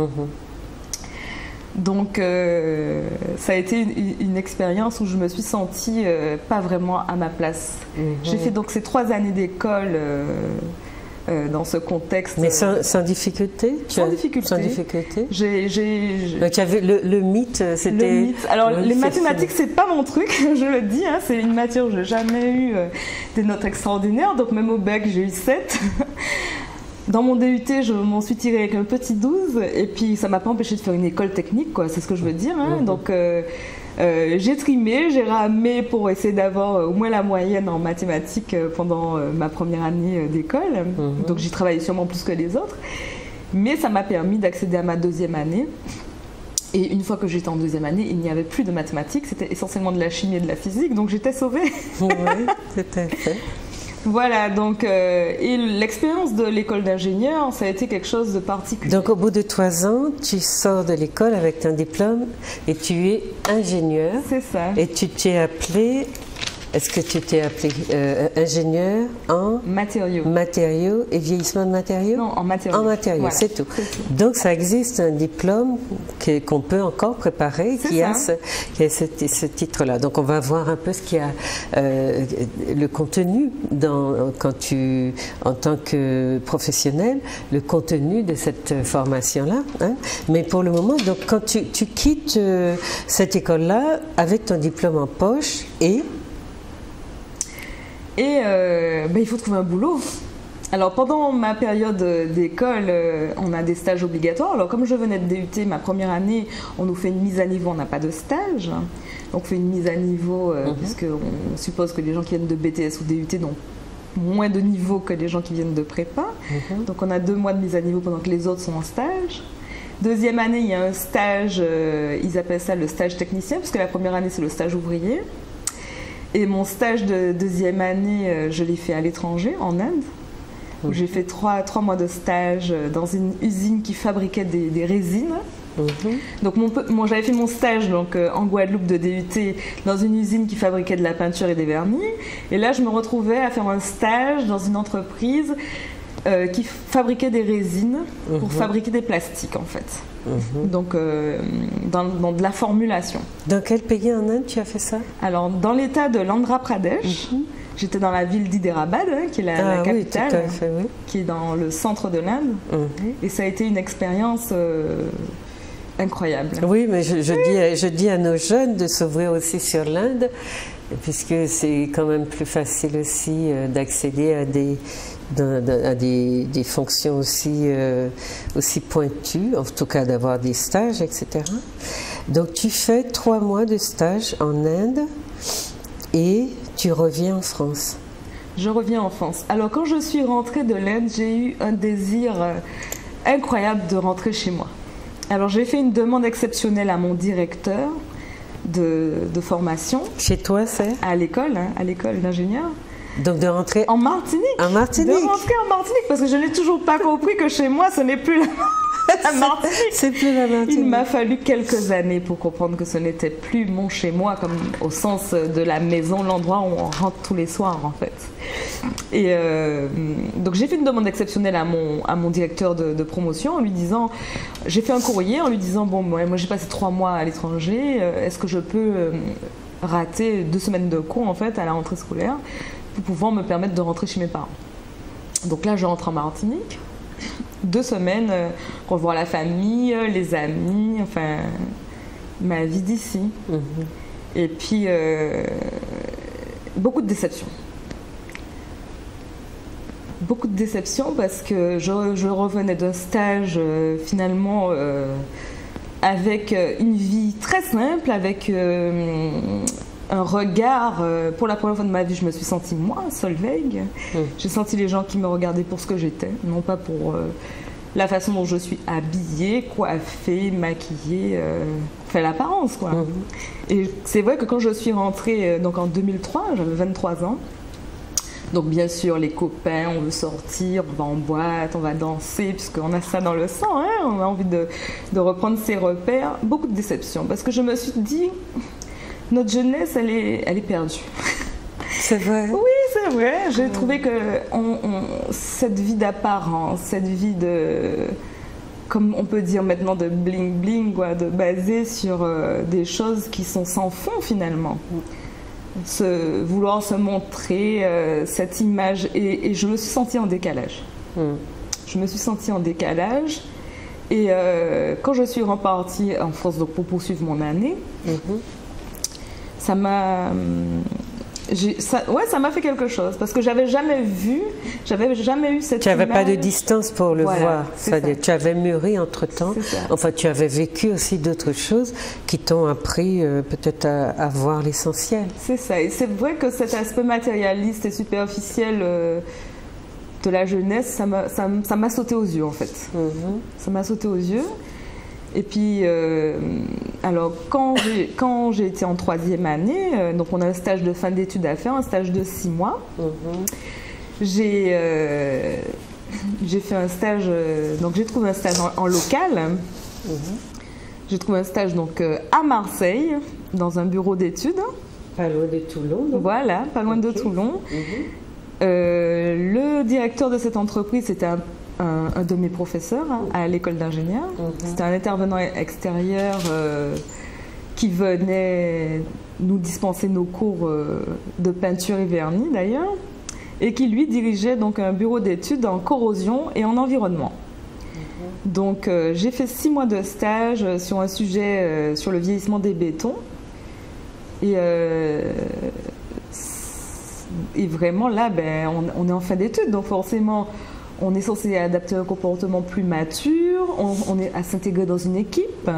Donc ça a été une expérience où je me suis sentie pas vraiment à ma place. J'ai fait donc ces 3 années d'école dans ce contexte. Mais sans difficulté? Sans difficulté. Sans difficulté. Donc il y avait le mythe, c'était... Le mythe. Alors les mathématiques, c'est pas mon truc, je le dis, hein, c'est une matière où j'ai jamais eu des notes extraordinaires, donc même au bac j'ai eu 7. Dans mon DUT, je m'en suis tirée avec un petit 12, et puis ça m'a pas empêché de faire une école technique, quoi, c'est ce que je veux dire. Hein. Donc j'ai trimé, j'ai ramé pour essayer d'avoir au moins la moyenne en mathématiques pendant ma première année d'école. Donc j'y travaillais sûrement plus que les autres. Mais ça m'a permis d'accéder à ma 2e année. Et une fois que j'étais en 2e année, il n'y avait plus de mathématiques, c'était essentiellement de la chimie et de la physique, donc j'étais sauvée. Oui, c'était fait. Voilà, donc, et l'expérience de l'école d'ingénieur, ça a été quelque chose de particulier. Donc au bout de 3 ans, tu sors de l'école avec un diplôme et tu es ingénieur. C'est ça. Et tu t'es appelé, est-ce que tu t'es appelé ingénieur en matériaux et vieillissement de matériaux? Non, en matériaux. En matériaux, voilà, c'est tout. Donc ça existe un diplôme qu'on peut encore préparer qui a ce titre-là. Donc on va voir un peu ce qu'il y a, le contenu quand tu, en tant que professionnel, le contenu de cette formation-là. Hein? Mais pour le moment, donc quand tu quittes cette école-là avec ton diplôme en poche et il faut trouver un boulot. Alors pendant ma période d'école, on a des stages obligatoires. Alors comme je venais de DUT ma première année, on nous fait une mise à niveau, on n'a pas de stage. Donc on fait une mise à niveau puisqu'on suppose que les gens qui viennent de BTS ou DUT n'ont moins de niveau que les gens qui viennent de prépa. Donc on a 2 mois de mise à niveau pendant que les autres sont en stage. 2e année, il y a un stage, ils appellent ça le stage technicien, parce que la première année c'est le stage ouvrier. Et mon stage de 2e année, je l'ai fait à l'étranger, en Inde, où j'ai fait 3 mois de stage dans une usine qui fabriquait des résines. Donc j'avais fait mon stage en Guadeloupe de DUT dans une usine qui fabriquait de la peinture et des vernis. Et là, je me retrouvais à faire un stage dans une entreprise qui fabriquait des résines pour fabriquer des plastiques, en fait. Donc, dans de la formulation. Dans quel pays en Inde tu as fait ça? Alors, dans l'état de l'Andhra Pradesh. J'étais dans la ville d'Hyderabad, qui est la capitale, tout à fait, oui. Qui est dans le centre de l'Inde. Et ça a été une expérience incroyable. Oui, mais je dis à nos jeunes de s'ouvrir aussi sur l'Inde, puisque c'est quand même plus facile aussi d'accéder à des fonctions aussi pointues, en tout cas d'avoir des stages, etc. Donc tu fais 3 mois de stage en Inde et tu reviens en France. Je reviens en France. Alors quand je suis rentrée de l'Inde, j'ai eu un désir incroyable de rentrer chez moi. Alors j'ai fait une demande exceptionnelle à mon directeur de formation. Chez toi, c'est? À l'école d'ingénieur. Donc de rentrer en Martinique. En Martinique. De rentrer en Martinique, parce que je n'ai toujours pas compris que chez moi, ce n'est plus la Martinique. C'est plus la Martinique. Il m'a fallu quelques années pour comprendre que ce n'était plus mon chez moi, comme au sens de la maison, l'endroit où on rentre tous les soirs, en fait. Et donc j'ai fait une demande exceptionnelle à mon directeur de promotion en lui disant, j'ai fait un courrier en lui disant, bon, moi j'ai passé 3 mois à l'étranger, est-ce que je peux rater 2 semaines de cours, en fait, à la rentrée scolaire pour pouvoir me permettre de rentrer chez mes parents. Donc là, je rentre en Martinique. 2 semaines, revoir la famille, les amis, enfin, ma vie d'ici. Et puis, beaucoup de déceptions. Beaucoup de déceptions parce que je revenais d'un stage, finalement, avec une vie très simple, avec un regard, pour la première fois de ma vie, je me suis sentie moi, Solveig. J'ai senti les gens qui me regardaient pour ce que j'étais, non pas pour la façon dont je suis habillée, coiffée, maquillée, enfin l'apparence, quoi. Et c'est vrai que quand je suis rentrée, donc en 2003, j'avais 23 ans. Donc bien sûr, les copains, on veut sortir, on va en boîte, on va danser, puisqu'on a ça dans le sang, hein, on a envie de reprendre ses repères. Beaucoup de déceptions, parce que je me suis dit, notre jeunesse, elle est perdue. C'est vrai. Oui, c'est vrai. J'ai trouvé que cette vie d'apparence, cette vie comme on peut dire maintenant, de bling-bling, quoi, de baser sur des choses qui sont sans fond finalement. Vouloir se montrer cette image. Et je me suis sentie en décalage. Je me suis sentie en décalage. Et quand je suis repartie en France donc, pour poursuivre mon année, ça m'a fait quelque chose parce que j'avais jamais eu cette Tu n'avais image. pas de distance pour le voir. C'est-à-dire, tu avais mûri entre-temps. Enfin, tu avais vécu aussi d'autres choses qui t'ont appris peut-être à voir l'essentiel. C'est ça. Et c'est vrai que cet aspect matérialiste et superficiel de la jeunesse, ça m'a sauté aux yeux en fait. Ça m'a sauté aux yeux. Et puis, alors, quand j'ai été en 3e année, donc on a un stage de fin d'études à faire, un stage de 6 mois. J'ai fait un stage, donc j'ai trouvé un stage en local. J'ai trouvé un stage donc à Marseille, dans un bureau d'études. Pas loin de Toulon. Donc. Voilà, pas loin de Toulon. Le directeur de cette entreprise, c'était un de mes professeurs à l'école d'ingénieur. C'était un intervenant extérieur qui venait nous dispenser nos cours de peinture et vernis d'ailleurs, et qui lui dirigeait donc un bureau d'études en corrosion et en environnement. Donc j'ai fait 6 mois de stage sur un sujet sur le vieillissement des bétons. Et vraiment là, on est en fin d'études, donc forcément on est censé adapter un comportement plus mature, on est à s'intégrer dans une équipe,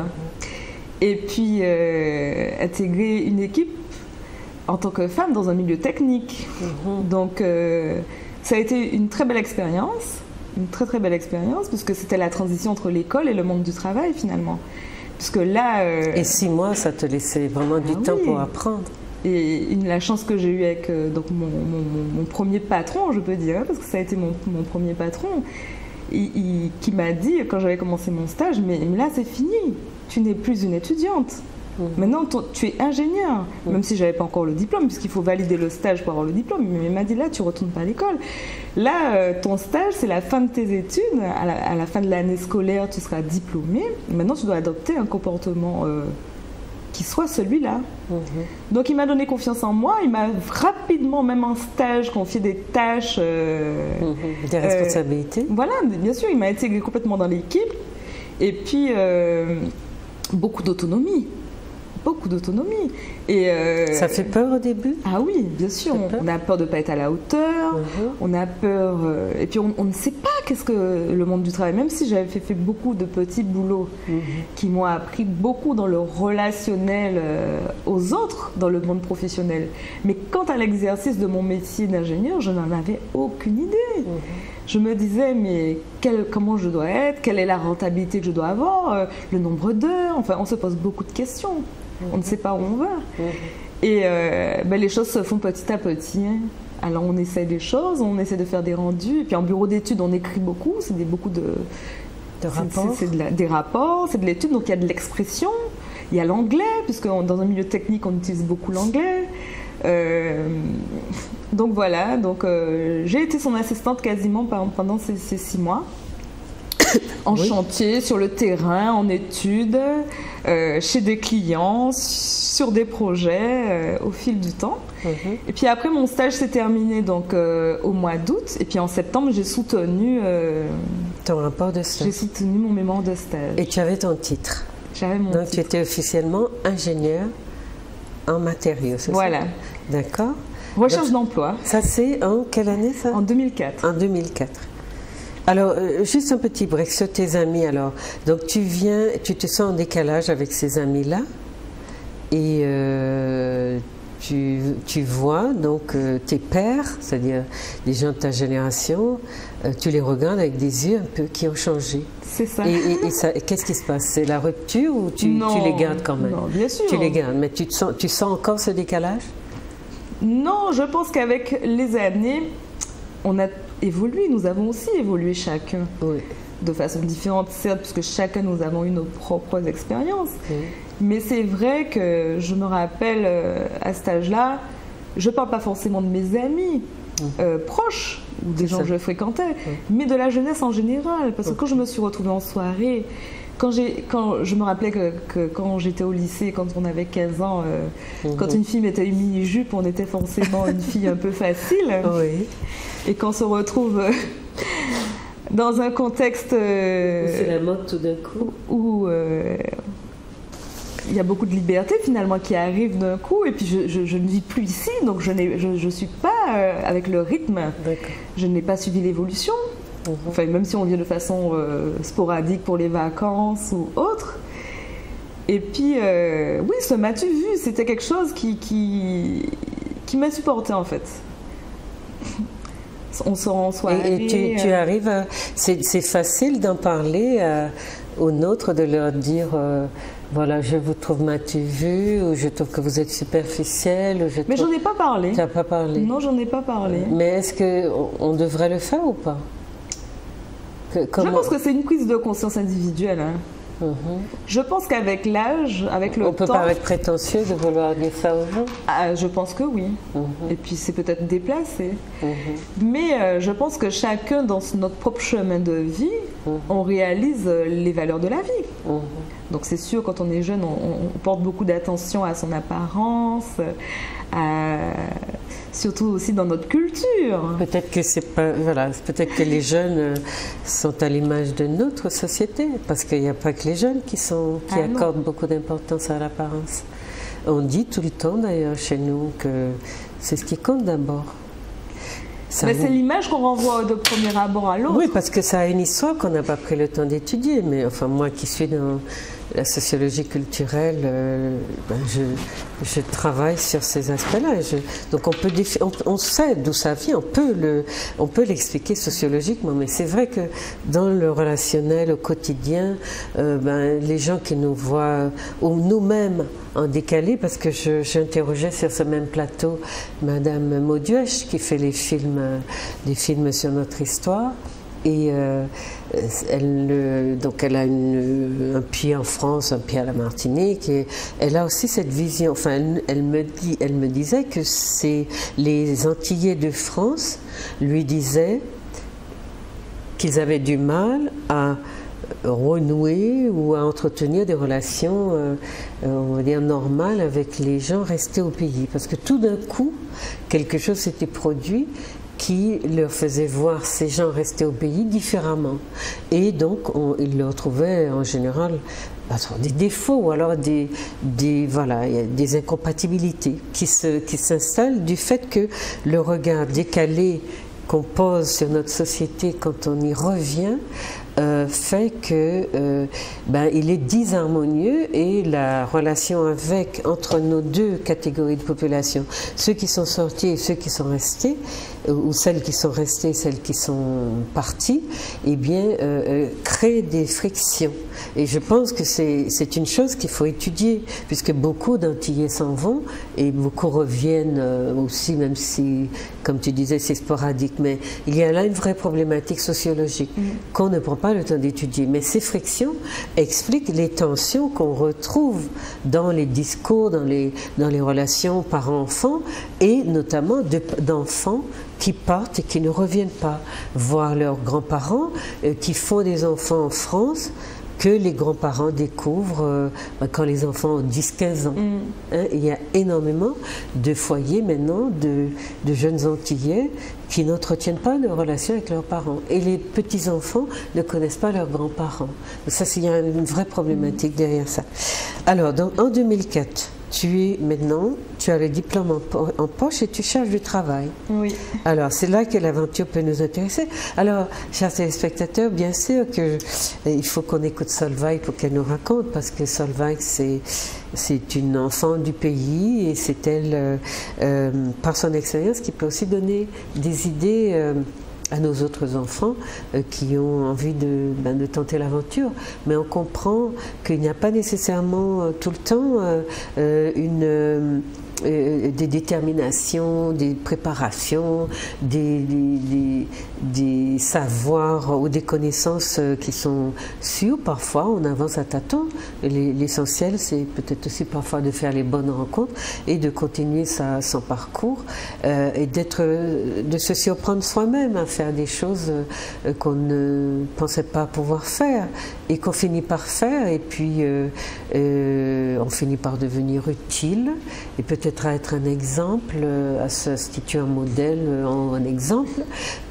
et puis intégrer une équipe en tant que femme dans un milieu technique. Donc ça a été une très belle expérience, très belle expérience, puisque c'était la transition entre l'école et le monde du travail finalement. Puisque là, et 6 mois, ça te laissait vraiment du temps pour apprendre. Et la chance que j'ai eue avec donc mon premier patron, je peux dire, parce que ça a été mon premier patron, qui m'a dit, quand j'avais commencé mon stage, mais là c'est fini, tu n'es plus une étudiante. Maintenant, tu es ingénieur, même si je n'avais pas encore le diplôme, puisqu'il faut valider le stage pour avoir le diplôme. Mais il m'a dit, là, tu ne retournes pas à l'école. Là, ton stage, c'est la fin de tes études. À la fin de l'année scolaire, tu seras diplômé. Maintenant, tu dois adopter un comportement qui soit celui-là. Donc, il m'a donné confiance en moi. Il m'a rapidement, même en stage, confié des tâches. Des responsabilités. Voilà, bien sûr, il m'a intégré complètement dans l'équipe. Et puis, beaucoup d'autonomie. Beaucoup d'autonomie. Et ça fait peur au début? Ah oui, bien sûr. On a peur de ne pas être à la hauteur. On a peur... et puis on ne sait pas qu'est-ce que le monde du travail. Même si j'avais fait beaucoup de petits boulots qui m'ont appris beaucoup dans le relationnel aux autres, dans le monde professionnel. Mais quant à l'exercice de mon métier d'ingénieur, je n'en avais aucune idée. Je me disais, mais comment je dois être? Quelle est la rentabilité que je dois avoir? Le nombre d'heures? Enfin, on se pose beaucoup de questions. On ne sait pas où on va. Et les choses se font petit à petit. Alors, on essaie des choses, on essaie de faire des rendus. Et puis, en bureau d'études, on écrit beaucoup. C'est beaucoup de rapports. Des rapports, c'est de l'étude. Donc, il y a de l'expression. Il y a l'anglais, puisque dans un milieu technique, on utilise beaucoup l'anglais. Donc voilà, j'ai été son assistante quasiment pendant ces 6 mois, en chantier, sur le terrain, en études, chez des clients, sur des projets au fil du temps. Et puis après, mon stage s'est terminé donc, au mois d'août, et puis en septembre, j'ai soutenu ton rapport de stage. J'ai soutenu mon mémoire de stage. Et tu avais ton titre. J'avais mon titre. Donc tu étais officiellement ingénieur en matériaux, c'est ça? Voilà. D'accord. Recherche d'emploi. Ça, c'est en quelle année, ça? En 2004. En 2004. Alors, juste un petit break sur tes amis, alors. Donc, tu te sens en décalage avec ces amis-là et tu vois donc tes pairs, c'est-à-dire des gens de ta génération, tu les regardes avec des yeux un peu qui ont changé. C'est ça. Et qu'est-ce qui se passe? C'est la rupture ou tu les gardes quand même? Non, bien sûr. Tu les gardes, mais tu sens encore ce décalage? Non, je pense qu'avec les années, on a évolué. Nous avons aussi évolué chacun. Oui. De façon différente, certes, puisque chacun nous avons eu nos propres expériences. Mais c'est vrai que je me rappelle à cet âge-là, je ne parle pas forcément de mes amis proches, ou des gens que je fréquentais, mais de la jeunesse en général. Parce que quand je me suis retrouvée en soirée, quand je me rappelais que quand j'étais au lycée, quand on avait 15 ans, quand une fille mettait une mini-jupe, on était forcément une fille un peu facile. Oui. Et quand on se retrouve dans un contexte... c'est la mode tout d'un coup. Où il y a beaucoup de liberté finalement qui arrive d'un coup, et puis je ne vis plus ici, donc je ne suis pas avec le rythme. Je n'ai pas suivi l'évolution. Enfin, même si on vient de façon sporadique pour les vacances ou autre. Et puis, oui, ce m'as-tu vu, c'était quelque chose qui m'insupportait en fait. On sort en soirée. Et tu arrives à... C'est facile d'en parler aux nôtres, de leur dire... voilà, je vous trouve m'as-tu vu, ou je trouve que vous êtes superficiel. Ou mais j'en ai pas parlé. Tu n'as pas parlé? Non, j'en ai pas parlé. Mais est-ce qu'on devrait le faire ou pas? Je pense que c'est une prise de conscience individuelle. Hein. Je pense qu'avec l'âge, avec le temps... On peut paraître prétentieux de vouloir dire ça aux gens? Je pense que oui. Et puis c'est peut-être déplacé. Mais je pense que chacun, dans notre propre chemin de vie, on réalise les valeurs de la vie. Donc c'est sûr, quand on est jeune, on porte beaucoup d'attention à son apparence, surtout aussi dans notre culture. Peut-être que c'est pas, voilà, peut-être que les jeunes sont à l'image de notre société, parce qu'il n'y a pas que les jeunes qui accordent beaucoup d'importance à l'apparence. On dit tout le temps d'ailleurs chez nous que c'est ce qui compte d'abord. Mais c'est l'image qu'on renvoie de premier abord à l'autre. Oui, parce que ça a une histoire qu'on n'a pas pris le temps d'étudier. Mais enfin, moi qui suis dans la sociologie culturelle, je travaille sur ces aspects-là. Donc on sait d'où ça vient, on peut l'expliquer sociologiquement, mais c'est vrai que dans le relationnel au quotidien, les gens qui nous voient, ou nous-mêmes en décalé, parce que j'interrogeais sur ce même plateau Madame Mauduèche qui fait des films sur notre histoire. Et elle a un pied en France, un pied à la Martinique, et elle a aussi cette vision. Enfin, elle me disait que les Antillais de France lui disaient qu'ils avaient du mal à renouer ou à entretenir des relations, on va dire, normales avec les gens restés au pays. Parce que tout d'un coup, quelque chose s'était produit qui leur faisait voir ces gens restés au pays différemment. Et donc, ils leur trouvaient en général des défauts ou alors des incompatibilités qui s'installent du fait que le regard décalé qu'on pose sur notre société quand on y revient fait que il est disharmonieux, et la relation entre nos deux catégories de population, ceux qui sont sortis et ceux qui sont restés, ou celles qui sont restées et celles qui sont parties, crée des frictions. Et je pense que c'est une chose qu'il faut étudier, puisque beaucoup d'Antillais s'en vont et beaucoup reviennent aussi, même si, comme tu disais, c'est sporadique. Mais il y a là une vraie problématique sociologique qu'on ne prend pas le temps d'étudier. Mais ces frictions expliquent les tensions qu'on retrouve dans les discours, dans les relations parents-enfants, et notamment d'enfants qui partent et qui ne reviennent pas voir leurs grands-parents, qui font des enfants en France, que les grands-parents découvrent quand les enfants ont 10-15 ans. Il y a énormément de foyers maintenant de jeunes Antillais qui n'entretiennent pas de relation avec leurs parents. Et les petits-enfants ne connaissent pas leurs grands-parents. Ça, il y a une vraie problématique derrière ça. Alors, en 2004, tu as le diplôme en poche et tu cherches du travail. Oui. Alors, c'est là que l'aventure peut nous intéresser. Alors, chers téléspectateurs, bien sûr qu'il faut qu'on écoute Solveig pour qu'elle nous raconte, parce que Solveig, c'est une enfant du pays, et c'est elle, par son expérience, qui peut aussi donner des idées à nos autres enfants qui ont envie de tenter l'aventure. Mais on comprend qu'il n'y a pas nécessairement tout le temps des déterminations, des préparations, des savoirs ou des connaissances qui sont sûres. Parfois, on avance à tâtons. L'essentiel, c'est peut-être aussi parfois de faire les bonnes rencontres et de continuer son parcours et de se surprendre soi-même à faire des choses qu'on ne pensait pas pouvoir faire et qu'on finit par faire, et puis on finit par devenir utile et peut-être à être un exemple, à se constituer un modèle, un exemple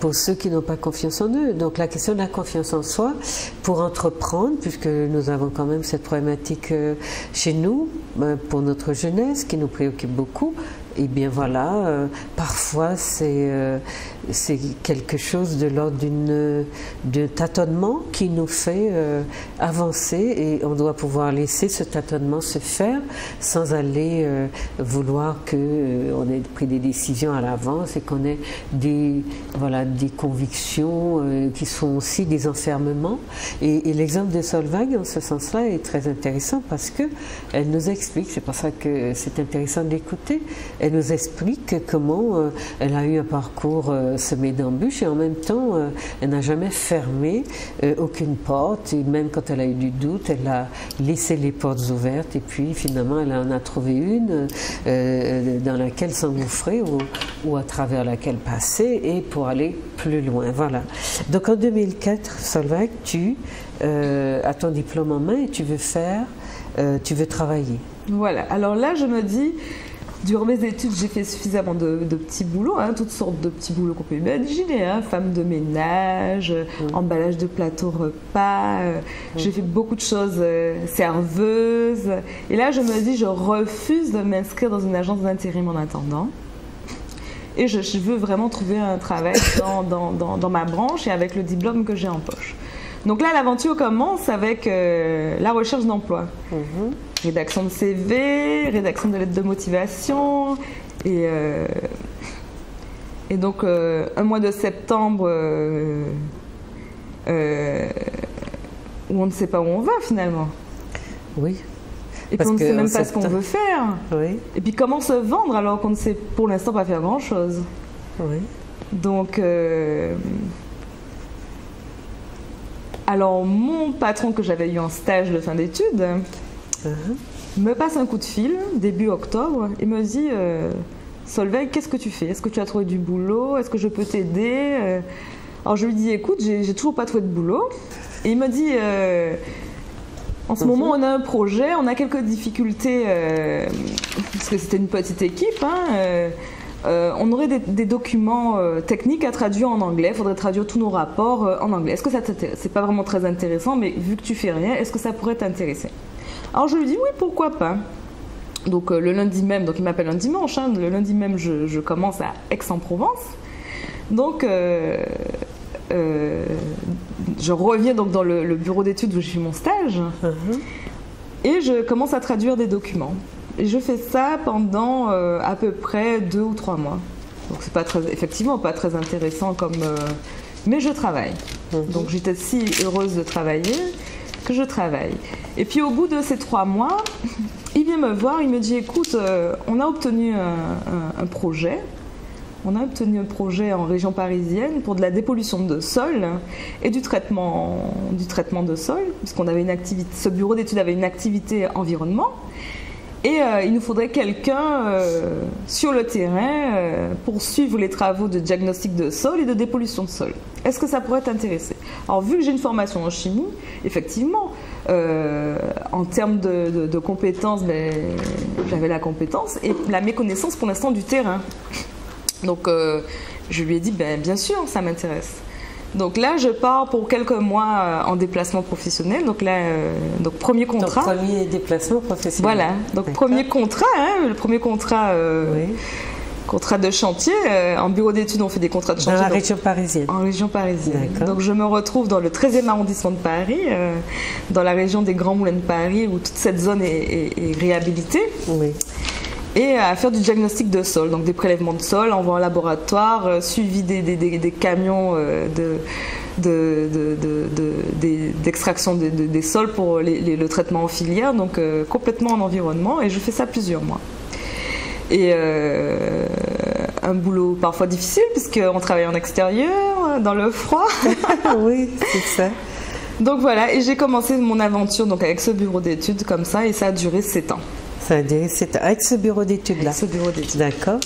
pour ceux qui n'ont pas confiance en eux. Donc la question de la confiance en soi pour entreprendre, puisque nous avons quand même cette problématique chez nous, pour notre jeunesse qui nous préoccupe beaucoup. Et bien voilà, parfois c'est quelque chose de l'ordre d'un tâtonnement qui nous fait avancer, et on doit pouvoir laisser ce tâtonnement se faire sans aller vouloir qu'on ait pris des décisions à l'avance et qu'on ait des convictions qui sont aussi des enfermements. Et l'exemple de Solveig en ce sens-là est très intéressant parce qu'elle nous explique, c'est pour ça que c'est intéressant d'écouter, elle nous explique comment elle a eu un parcours semé d'embûches et en même temps elle n'a jamais fermé aucune porte, et même quand elle a eu du doute, elle a laissé les portes ouvertes, et puis finalement elle en a trouvé une dans laquelle s'engouffrer ou à travers laquelle passer et pour aller plus loin. Voilà. Donc en 2004, Solveig, tu as ton diplôme en main et tu veux travailler. Voilà. Alors là, je me dis, durant mes études, j'ai fait suffisamment de petits boulots, toutes sortes de petits boulots qu'on peut imaginer, femme de ménage, emballage de plateaux repas, j'ai fait beaucoup de choses, serveuse. Et là, je me dis, je refuse de m'inscrire dans une agence d'intérim en attendant. Et je veux vraiment trouver un travail dans ma branche et avec le diplôme que j'ai en poche. Donc là, l'aventure commence avec la recherche d'emploi. Rédaction de CV, rédaction de lettres de motivation. Et donc, un mois de septembre où on ne sait pas où on va finalement. Oui. Et puis on ne sait même pas ce qu'on veut faire. Oui. Et puis comment se vendre alors qu'on ne sait pour l'instant pas faire grand-chose. Oui. Donc... Alors, mon patron que j'avais eu en stage de fin d'études me passe un coup de fil, début octobre, et me dit Solveig, qu'est-ce que tu fais? Est-ce que tu as trouvé du boulot? Est-ce que je peux t'aider? Alors, je lui dis écoute, j'ai toujours pas trouvé de boulot. Et il me dit en ce moment, on a un projet, on a quelques difficultés, parce que c'était une petite équipe, on aurait des documents techniques à traduire en anglais. Il faudrait traduire tous nos rapports en anglais. Est-ce que ça t'intéresse? C'est pas vraiment très intéressant, mais vu que tu fais rien, est-ce que ça pourrait t'intéresser? Alors je lui dis oui, pourquoi pas. Donc le lundi même, donc il m'appelle un dimanche, le lundi même je commence à Aix-en-Provence. Donc je reviens donc dans le bureau d'études où je fais mon stage et je commence à traduire des documents. Et je fais ça pendant à peu près 2 ou 3 mois. Donc c'est pas effectivement pas très intéressant mais je travaille. Donc j'étais si heureuse de travailler que je travaille. Et puis au bout de ces 3 mois, il vient me voir, il me dit écoute, on a obtenu un projet. On a obtenu un projet en région parisienne pour de la dépollution de sol et du traitement de sol, puisqu'on avait une activité, ce bureau d'études avait une activité environnement. Et il nous faudrait quelqu'un sur le terrain pour suivre les travaux de diagnostic de sol et de dépollution de sol. Est-ce que ça pourrait t'intéresser? Alors, vu que j'ai une formation en chimie, effectivement, en termes de compétences, j'avais la compétence et la méconnaissance pour l'instant du terrain. Donc, je lui ai dit, bien sûr, ça m'intéresse. Donc là, je pars pour quelques mois en déplacement professionnel. Donc là, premier contrat. Donc, premier déplacement professionnel. Voilà. Donc premier contrat, le premier contrat, contrat de chantier. En bureau d'études, on fait des contrats de chantier. Dans la région parisienne. En région parisienne. Donc je me retrouve dans le 13e arrondissement de Paris, dans la région des Grands Moulins de Paris, où toute cette zone est réhabilitée. Oui. Et à faire du diagnostic de sol, donc des prélèvements de sol, envoi en laboratoire, suivi des camions d'extraction des sols pour le traitement en filière, donc complètement en environnement, et je fais ça plusieurs mois. Et un boulot parfois difficile, puisqu'on travaille en extérieur, dans le froid. Oui, c'est ça. Donc voilà, et j'ai commencé mon aventure donc, avec ce bureau d'études comme ça, et ça a duré 7 ans. Ça a duré 7 ans. Avec ce bureau d'études-là? Avec ce bureau d'études. D'accord.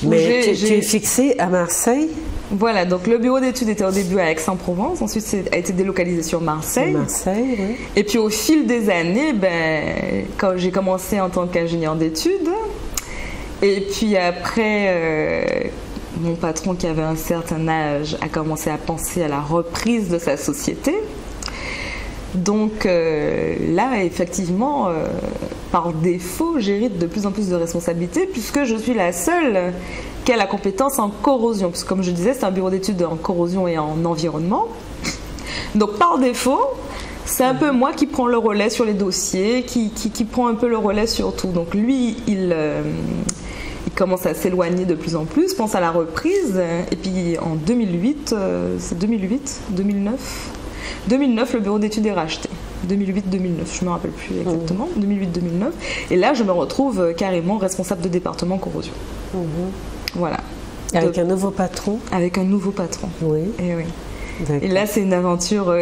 Mais tu es fixé à Marseille? Voilà, donc le bureau d'études était au début à Aix-en-Provence, ensuite a été délocalisé sur Marseille. Marseille, oui. Et puis au fil des années, quand j'ai commencé en tant qu'ingénieur d'études, et puis après, mon patron qui avait un certain âge a commencé à penser à la reprise de sa société. Donc là, effectivement, par défaut, j'hérite de plus en plus de responsabilités puisque je suis la seule qui a la compétence en corrosion. Parce que comme je disais, c'est un bureau d'études en corrosion et en environnement. Donc par défaut, c'est un peu moi qui prends le relais sur les dossiers, qui prend un peu le relais sur tout. Donc lui, il commence à s'éloigner de plus en plus, pense à la reprise. Et puis en 2008, c'est 2009, le bureau d'études est racheté. 2008-2009, je ne me rappelle plus exactement. 2008-2009. Et là, je me retrouve carrément responsable de département corrosion. Voilà. Avec un nouveau patron? Avec un nouveau patron. Oui. Et oui. Et là, c'est une aventure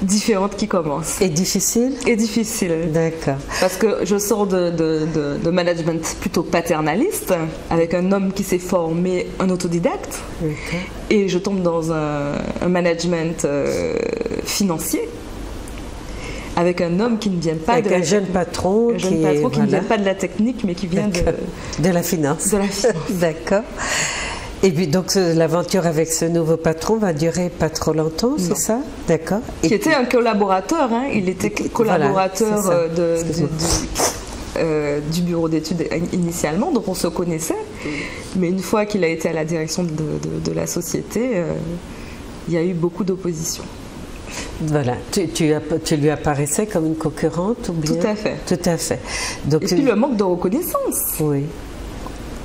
différente qui commence. Et difficile? Et difficile. D'accord. Parce que je sors de management plutôt paternaliste, avec un homme qui s'est formé un autodidacte, et je tombe dans un management financier, avec un homme qui ne vient pas avec un jeune patron qui ne vient pas de la technique, mais qui vient de la finance. De la finance. D'accord. Et puis donc l'aventure avec ce nouveau patron va durer pas trop longtemps, c'est ça? D'accord. Qui était un collaborateur, hein. Il était collaborateur du bureau d'études initialement, donc on se connaissait. Mais une fois qu'il a été à la direction de la société, il y a eu beaucoup d'opposition. Voilà, tu lui apparaissais comme une concurrente ou bien? Tout à fait. Tout à fait. Donc, et puis le manque de reconnaissance. Oui.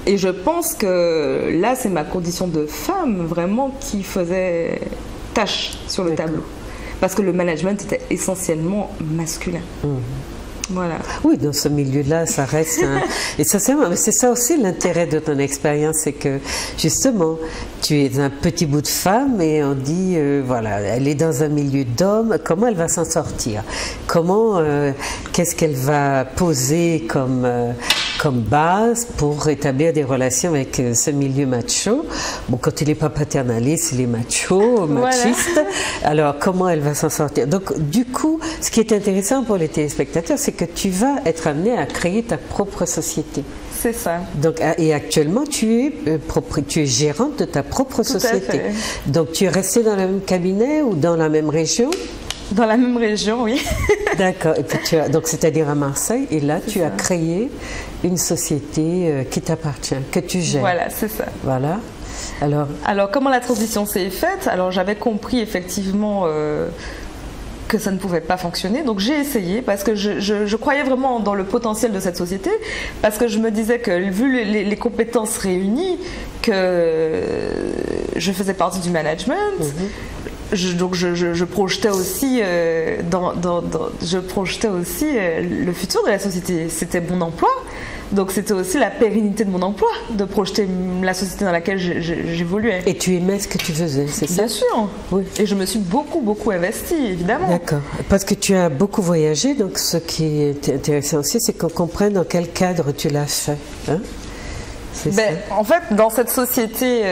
Et je pense que là, c'est ma condition de femme vraiment qui faisait tâche sur le tableau. Parce que le management était essentiellement masculin. Voilà. Oui, dans ce milieu-là, ça reste et ça, c'est ça aussi l'intérêt de ton expérience, c'est que justement, tu es un petit bout de femme et on dit, voilà, elle est dans un milieu d'hommes, comment elle va s'en sortir? Comment, qu'est-ce qu'elle va poser comme base pour établir des relations avec ce milieu macho? Bon, quand il n'est pas paternaliste, il est macho, machiste. Voilà. Alors, comment elle va s'en sortir? Donc, du coup, ce qui est intéressant pour les téléspectateurs, c'est que tu vas être amené à créer ta propre société. C'est ça. Donc, et actuellement, tu es gérante de ta propre société. Donc, tu es restée dans le même cabinet ou dans la même région? Dans la même région, oui. D'accord. Et puis donc, c'est-à-dire à Marseille, et là, tu as créé une société qui t'appartient, que tu gères. Voilà, c'est ça. Voilà. Alors, comment la transition s'est faite? Alors, j'avais compris effectivement que ça ne pouvait pas fonctionner. Donc j'ai essayé parce que je croyais vraiment dans le potentiel de cette société, parce que je me disais que vu les compétences réunies, que je faisais partie du management. Donc je projetais aussi, je projetais aussi le futur de la société. C'était mon emploi, donc c'était aussi la pérennité de mon emploi, de projeter la société dans laquelle j'évoluais. Et tu aimais ce que tu faisais, c'est ça? Bien sûr. Oui. Et je me suis beaucoup investie, évidemment. D'accord. Parce que tu as beaucoup voyagé, donc ce qui est intéressant aussi, c'est qu'on comprenne dans quel cadre tu l'as fait. Hein? En fait, dans cette société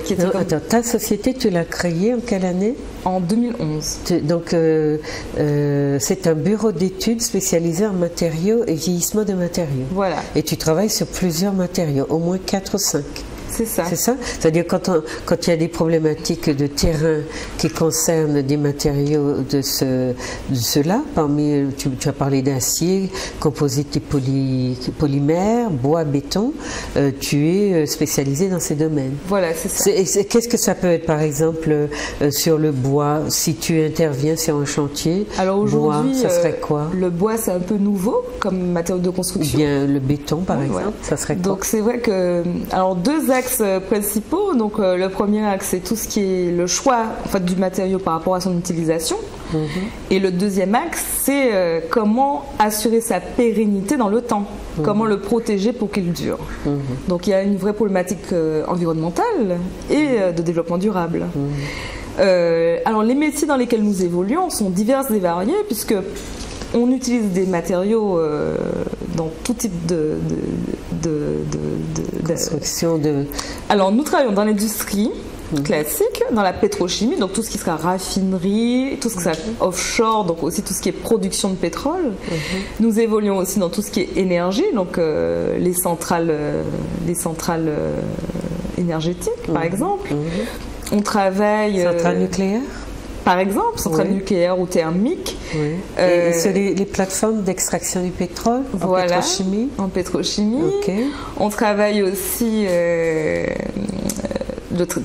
qui était... Attends, ta société, tu l'as créée en quelle année? En 2011. Donc, c'est un bureau d'études spécialisé en matériaux et vieillissement de matériaux. Voilà. Et tu travailles sur plusieurs matériaux, au moins 4 ou 5. C'est ça. C'est ça? C'est-à-dire quand il y a des problématiques de terrain qui concernent des matériaux de ceux-là, parmi, tu as parlé d'acier, composite et polymère, bois, béton, tu es spécialisé dans ces domaines. Voilà, c'est ça. Qu'est-ce que ça peut être, par exemple, sur le bois, si tu interviens sur un chantier? Alors aujourd'hui, ça serait quoi? Le bois, c'est un peu nouveau comme matériau de construction. Ou bien le béton, par exemple, ça serait quoi? Donc c'est vrai que... Alors deux axes axes principaux. Donc, le premier axe, c'est tout ce qui est le choix en fait, du matériau par rapport à son utilisation. Et le deuxième axe, c'est comment assurer sa pérennité dans le temps. Comment le protéger pour qu'il dure. Donc, il y a une vraie problématique environnementale et de développement durable. Alors, les métiers dans lesquels nous évoluons sont divers et variés, puisque on utilise des matériaux dans tout type de construction de... Alors, nous travaillons dans l'industrie classique, dans la pétrochimie, donc tout ce qui sera raffinerie, tout ce qui sera offshore, donc aussi tout ce qui est production de pétrole. Nous évoluons aussi dans tout ce qui est énergie, donc les centrales énergétiques, par exemple. On travaille... Centrales nucléaires? Par exemple, centrales nucléaires ou thermiques. Et sur les plateformes d'extraction du pétrole, en pétrochimie? En pétrochimie. On travaille aussi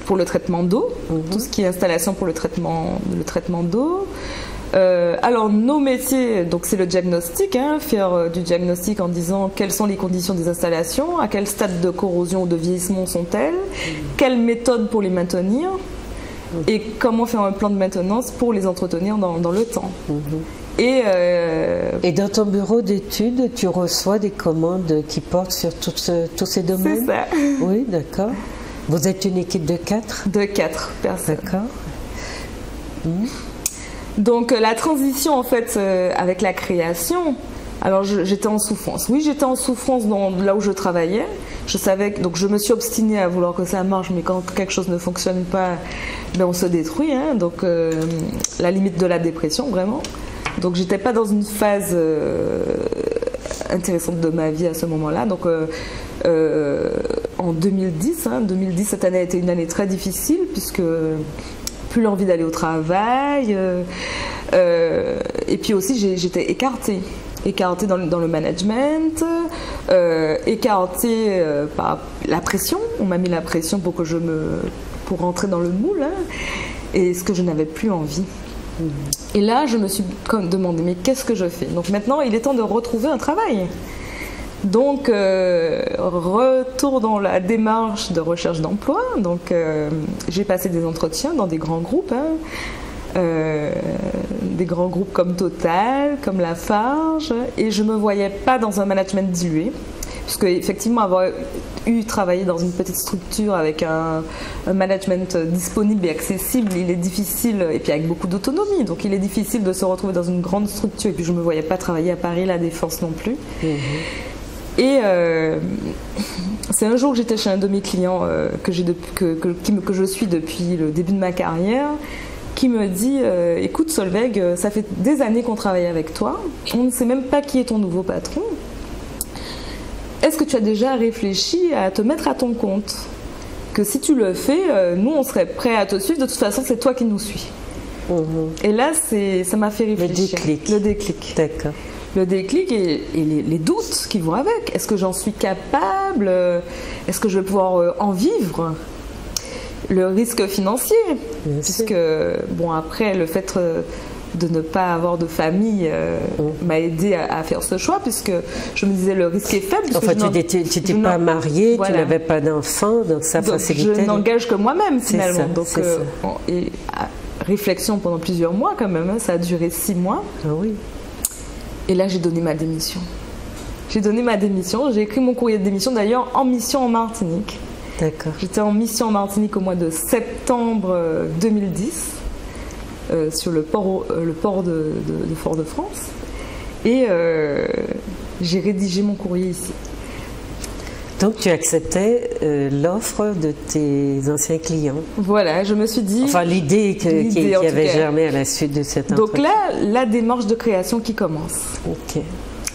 pour le traitement d'eau, tout ce qui est installation pour le traitement d'eau. Alors, nos métiers, donc c'est le diagnostic, faire du diagnostic en disant quelles sont les conditions des installations, à quel stade de corrosion ou de vieillissement sont-elles, quelles méthodes pour les maintenir, et comment faire un plan de maintenance pour les entretenir dans le temps. Et dans ton bureau d'études, tu reçois des commandes qui portent sur tous ces domaines? C'est ça. Oui, d'accord. Vous êtes une équipe de 4? De 4 personnes. D'accord. Donc la transition en fait avec la création, alors j'étais en souffrance. Oui, j'étais en souffrance là où je travaillais. Je savais donc je me suis obstinée à vouloir que ça marche, mais quand quelque chose ne fonctionne pas, ben on se détruit. Donc la limite de la dépression vraiment. Donc j'étais pas dans une phase intéressante de ma vie à ce moment-là. Donc en 2010, 2010 cette année a été une année très difficile puisque plus l'envie d'aller au travail, et puis aussi j'étais écartée dans le management, écartée par la pression. On m'a mis la pression pour rentrer dans le moule, et ce que je n'avais plus envie. Et là, je me suis demandé, mais qu'est-ce que je fais? Donc maintenant, il est temps de retrouver un travail. Donc, retour dans la démarche de recherche d'emploi. Donc, j'ai passé des entretiens dans des grands groupes, des grands groupes comme Total, comme Lafarge, et je me voyais pas dans un management dilué, puisque effectivement avoir travaillé dans une petite structure avec un management disponible et accessible, il est difficile, et puis avec beaucoup d'autonomie, donc il est difficile de se retrouver dans une grande structure. Et puis je me voyais pas travailler à Paris La Défense non plus. Et c'est un jour que j'étais chez un de mes clients que je suis depuis le début de ma carrière, qui me dit écoute Solveig, ça fait des années qu'on travaille avec toi, on ne sait même pas qui est ton nouveau patron. Est-ce que tu as déjà réfléchi à te mettre à ton compte? Que si tu le fais, nous on serait prêts à te suivre, de toute façon c'est toi qui nous suis. Et là ça m'a fait réfléchir. Le déclic. D'accord. Le déclic et les doutes qui vont avec. Est-ce que j'en suis capable? Est-ce que je vais pouvoir en vivre? Le risque financier, puisque bon, après le fait de ne pas avoir de famille m'a aidé à faire ce choix, puisque je me disais le risque est faible. Enfin, tu n'étais pas mariée, tu n'avais pas d'enfant, donc ça facilitait. Je n'engage que moi-même finalement. Ça, donc, et réflexion pendant plusieurs mois quand même, ça a duré 6 mois. Ah oui. Et là, j'ai donné ma démission. J'ai écrit mon courrier de démission d'ailleurs en mission en Martinique. D'accord. J'étais en mission en Martinique au mois de septembre 2010 sur le port de Fort-de-France. Et j'ai rédigé mon courrier ici. Donc tu acceptais l'offre de tes anciens clients. Voilà, je me suis dit... Enfin, l'idée qui avait germé à la suite de cette entretien. Donc là, la démarche de création qui commence. Ok.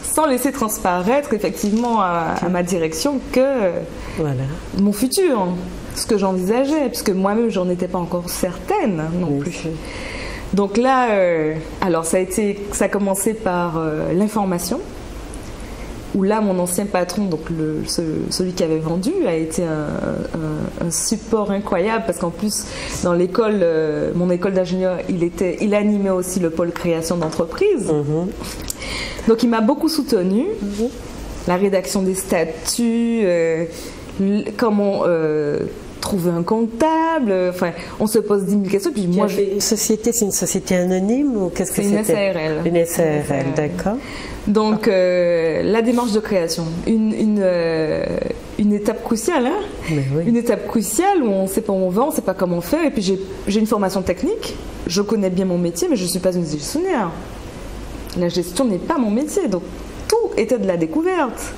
Sans laisser transparaître effectivement à ma direction que mon futur, ce que j'envisageais, puisque moi-même, j'en étais pas encore certaine non plus. Donc là, alors ça a commencé par l'information, où là, mon ancien patron, donc celui qui avait vendu, a été un support incroyable, parce qu'en plus, dans l'école, mon école d'ingénieur, il animait aussi le pôle création d'entreprise. Donc il m'a beaucoup soutenue, la rédaction des statuts, comment trouver un comptable, enfin, on se pose 10 000 questions. Puis moi, une société, c'est une société anonyme ou qu'est-ce que c'était? C'est une SARL. Une SARL, d'accord. Donc, la démarche de création, une étape cruciale, hein? Oui. Une étape cruciale où on ne sait pas où on va, on ne sait pas comment faire. Et puis, j'ai une formation technique, je connais bien mon métier, mais je ne suis pas une gestionnaire. La gestion n'est pas mon métier, donc tout était de la découverte.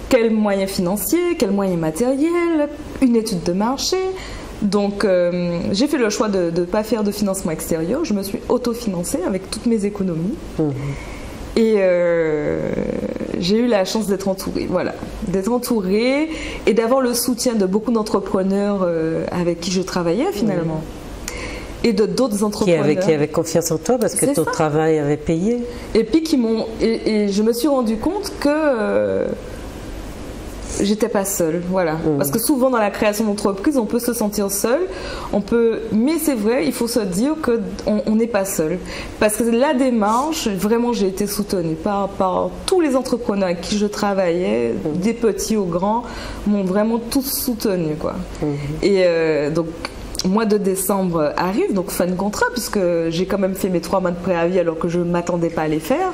Quels moyens financiers, quels moyens matériels, une étude de marché. Donc, j'ai fait le choix de ne pas faire de financement extérieur. Je me suis autofinancée avec toutes mes économies. Et j'ai eu la chance d'être entourée, voilà. D'être entourée et d'avoir le soutien de beaucoup d'entrepreneurs avec qui je travaillais finalement. Et de d'autres entrepreneurs. Qui avaient confiance en toi parce que ton travail avait payé. Et puis qui m'ont... Et je me suis rendu compte que... j'étais pas seule, voilà. Parce que souvent dans la création d'entreprise, on peut se sentir seul, mais c'est vrai, il faut se dire que on n'est pas seul. Parce que la démarche, vraiment, j'ai été soutenue par tous les entrepreneurs avec qui je travaillais, des petits aux grands, m'ont vraiment tous soutenue, quoi. Et donc, mois de décembre arrive, donc fin de contrat, puisque j'ai quand même fait mes 3 mois de préavis alors que je ne m'attendais pas à les faire.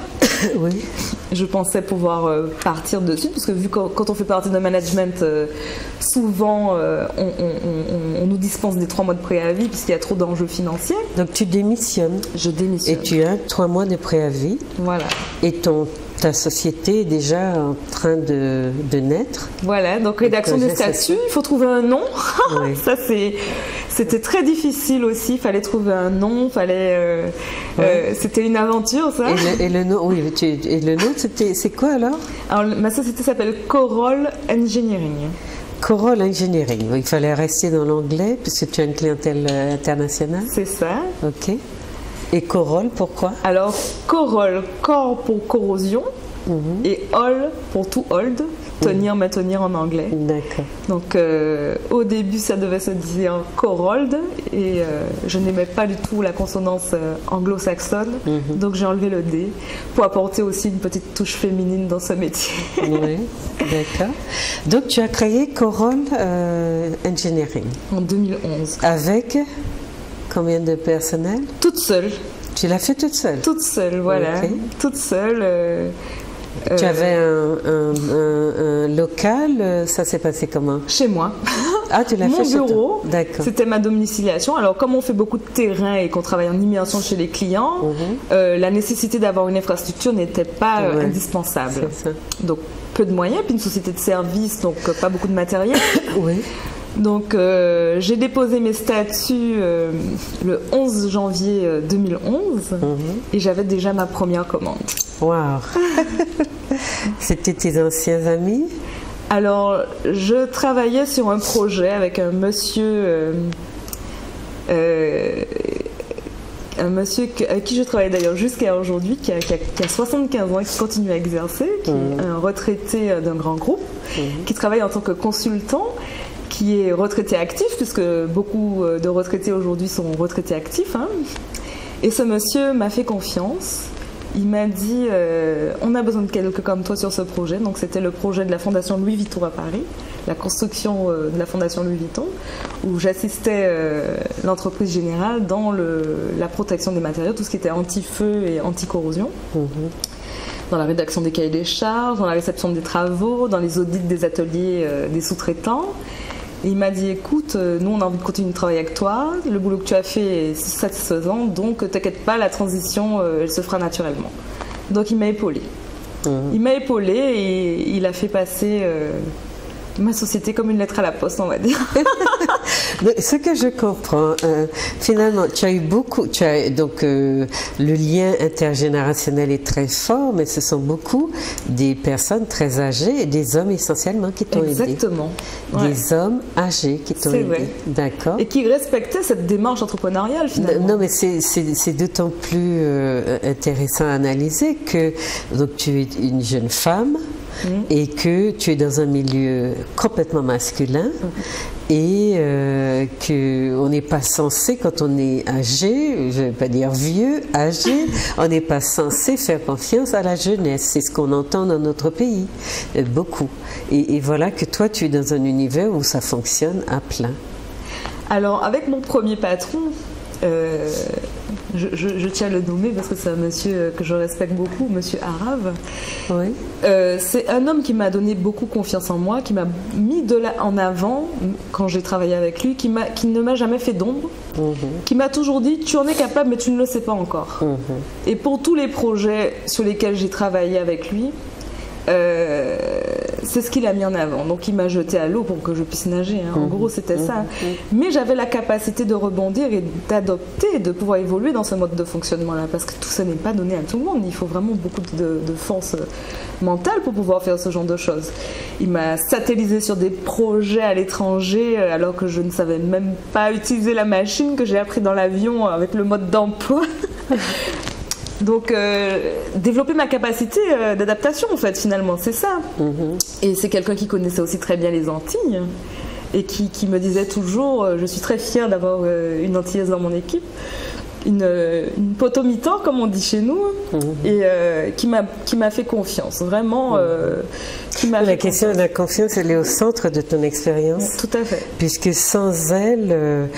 Oui. Je pensais pouvoir partir dessus, parce que vu que quand on fait partie d'un management, souvent on nous dispense des 3 mois de préavis puisqu'il y a trop d'enjeux financiers. Donc tu démissionnes. Je démissionne. Et tu as 3 mois de préavis. Voilà. Et ta société est déjà en train de naître. Voilà, donc rédaction des statuts, il faut trouver un nom. Oui. Ça c'était très difficile aussi, il fallait trouver un nom, c'était une aventure ça. Et le nom, oui, et le nom c'est quoi alors? Alors ma société s'appelle Coroll Engineering. Coroll Engineering, il fallait rester dans l'anglais puisque tu as une clientèle internationale. C'est ça. Ok. Et Coroll, pourquoi? Alors Coroll, corps pour corrosion, et hold pour to hold, tenir, maintenir en anglais. D'accord. Donc au début ça devait se dire Corold et je n'aimais pas du tout la consonance anglo-saxonne, donc j'ai enlevé le D pour apporter aussi une petite touche féminine dans ce métier. Oui, d'accord. Donc tu as créé Coroll Engineering en 2011. Avec combien de personnel? Toute seule. Tu l'as fait toute seule? Toute seule, voilà. Okay. Toute seule. Tu avais un local, ça s'est passé comment? Chez moi. Ah, tu l'as fait chez toi? Mon bureau, c'était ma domiciliation. Alors, comme on fait beaucoup de terrain et qu'on travaille en immersion chez les clients, la nécessité d'avoir une infrastructure n'était pas indispensable. C'est ça. Donc, peu de moyens, puis une société de service, donc pas beaucoup de matériel. Oui. Donc, j'ai déposé mes statuts le 11 janvier 2011 et j'avais déjà ma première commande. Waouh! C'était tes anciens amis? Alors, je travaillais sur un projet avec un monsieur avec qui je travaille d'ailleurs jusqu'à aujourd'hui, qui a 75 ans et qui continue à exercer, qui est un retraité d'un grand groupe, qui travaille en tant que consultant, qui est retraité actif, puisque beaucoup de retraités aujourd'hui sont retraités actifs. Hein. Et ce monsieur m'a fait confiance. Il m'a dit on a besoin de quelqu'un comme toi sur ce projet. Donc c'était le projet de la Fondation Louis Vuitton à Paris, la construction de la Fondation Louis Vuitton, où j'assistais l'entreprise générale dans la protection des matériaux, tout ce qui était anti-feu et anti-corrosion. Dans la rédaction des cahiers des charges, dans la réception des travaux, dans les audits des ateliers des sous-traitants. Et il m'a dit écoute, nous on a envie de continuer de travailler avec toi, le boulot que tu as fait est satisfaisant, donc t'inquiète pas, la transition elle se fera naturellement. Donc il m'a épaulé. Il m'a épaulé et il a fait passer ma société comme une lettre à la poste, on va dire. Mais ce que je comprends, finalement, tu as eu beaucoup, donc le lien intergénérationnel est très fort, mais ce sont beaucoup des personnes très âgées et des hommes essentiellement qui t'ont aidé. Exactement. Des hommes âgés qui t'ont aidé. Vrai. D'accord. Et qui respectaient cette démarche entrepreneuriale finalement. Non, mais c'est d'autant plus intéressant à analyser que donc tu es une jeune femme. et que tu es dans un milieu complètement masculin et qu'on n'est pas censé, quand on est âgé, je ne vais pas dire vieux, âgé, on n'est pas censé faire confiance à la jeunesse. C'est ce qu'on entend dans notre pays, beaucoup. Et voilà que toi, tu es dans un univers où ça fonctionne à plein. Alors, avec mon premier patron, je tiens à le nommer parce que c'est un monsieur que je respecte beaucoup, monsieur Arave. Oui. C'est un homme qui m'a donné beaucoup confiance en moi, qui m'a mis en avant quand j'ai travaillé avec lui, qui ne m'a jamais fait d'ombre, qui m'a toujours dit tu en es capable mais tu ne le sais pas encore. Et pour tous les projets sur lesquels j'ai travaillé avec lui, c'est ce qu'il a mis en avant. Donc il m'a jeté à l'eau pour que je puisse nager, hein. En gros c'était ça. Mais j'avais la capacité de rebondir et d'adopter, de pouvoir évoluer dans ce mode de fonctionnement là, parce que tout ça n'est pas donné à tout le monde. Il faut vraiment beaucoup de force mentale pour pouvoir faire ce genre de choses. Il m'a satellisé sur des projets à l'étranger alors que je ne savais même pas utiliser la machine que j'ai appris dans l'avion avec le mode d'emploi. Donc, développer ma capacité d'adaptation, en fait, finalement, c'est ça. Et c'est quelqu'un qui connaissait aussi très bien les Antilles et qui me disait toujours, je suis très fière d'avoir une Antillaise dans mon équipe, une potomitan, comme on dit chez nous, et qui m'a fait confiance, vraiment. La question de la confiance, elle est au centre de ton expérience. Tout à fait. Puisque sans elle,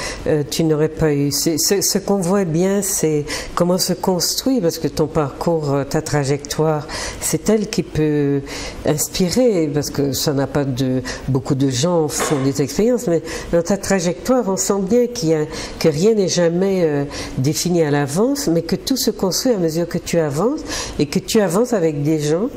tu n'aurais pas eu. Ce qu'on voit bien, c'est comment se construit, parce que ton parcours, ta trajectoire, c'est elle qui peut inspirer, parce que ça n'a pas beaucoup de gens font des expériences, mais dans ta trajectoire, on sent bien que rien n'est jamais défini à l'avance, mais que tout se construit à mesure que tu avances, et que tu avances avec des gens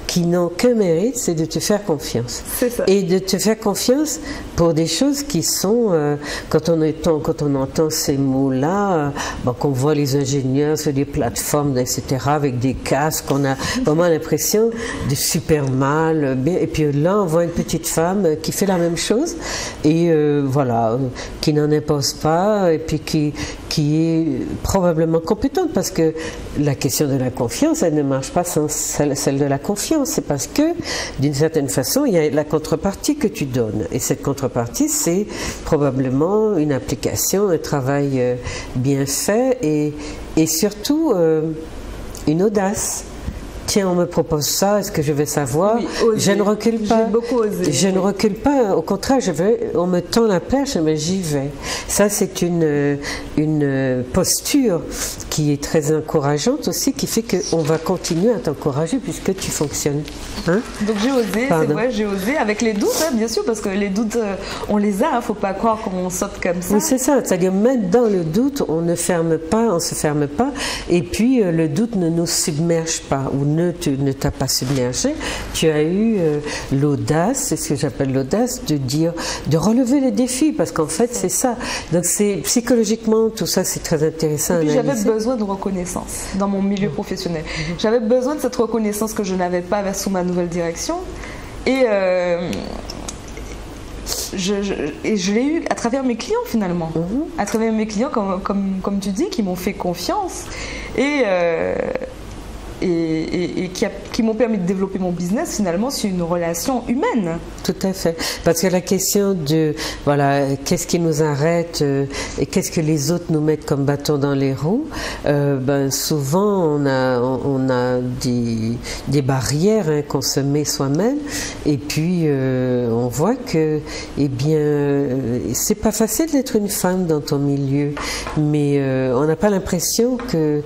qui n'ont qu'un mérite, c'est de te faire confiance. C'est ça. Et de te faire confiance pour des choses qui sont, quand on entend ces mots-là, qu'on voit les ingénieurs sur des plateformes, etc., avec des casques, on a vraiment l'impression de super mal. Et puis là, on voit une petite femme qui fait la même chose, et voilà, qui n'en impose pas, et puis qui est probablement compétente, parce que la question de la confiance, elle ne marche pas sans celle de la confiance. C'est parce que, d'une certaine façon, il y a la contrepartie que tu donnes. Et cette contrepartie, c'est probablement une application, un travail bien fait et surtout une audace. Tiens, on me propose ça, est-ce que je vais savoir? Oui, je ne recule pas. J'ai beaucoup osé. Je ne recule pas, au contraire, on me tend la perche, mais j'y vais. Ça, c'est une posture qui est très encourageante aussi, qui fait qu'on va continuer à t'encourager puisque tu fonctionnes. Hein? Donc j'ai osé, c'est vrai, j'ai osé, avec les doutes, hein, bien sûr, parce que les doutes, on les a, il ne faut pas croire qu'on saute comme ça. Oui, c'est ça, c'est-à-dire même dans le doute, on ne ferme pas, on ne se ferme pas, et puis le doute ne nous submerge pas, ou ne t'a pas submergé. Tu as eu l'audace, c'est ce que j'appelle l'audace, de relever les défis, parce qu'en fait c'est ça. Donc c'est psychologiquement, tout ça c'est très intéressant. Et puis j'avais besoin de reconnaissance dans mon milieu professionnel. J'avais besoin de cette reconnaissance que je n'avais pas sous ma nouvelle direction. Et je l'ai eu à travers mes clients finalement. À travers mes clients, comme tu dis, qui m'ont fait confiance. Et qui m'ont permis de développer mon business finalement sur une relation humaine. Tout à fait. Parce que la question de, voilà, qu'est-ce qui nous arrête et qu'est-ce que les autres nous mettent comme bâton dans les roues, souvent on a des barrières qu'on se met soi-même, et puis on voit que, eh bien, c'est pas facile d'être une femme dans ton milieu, mais on n'a pas l'impression que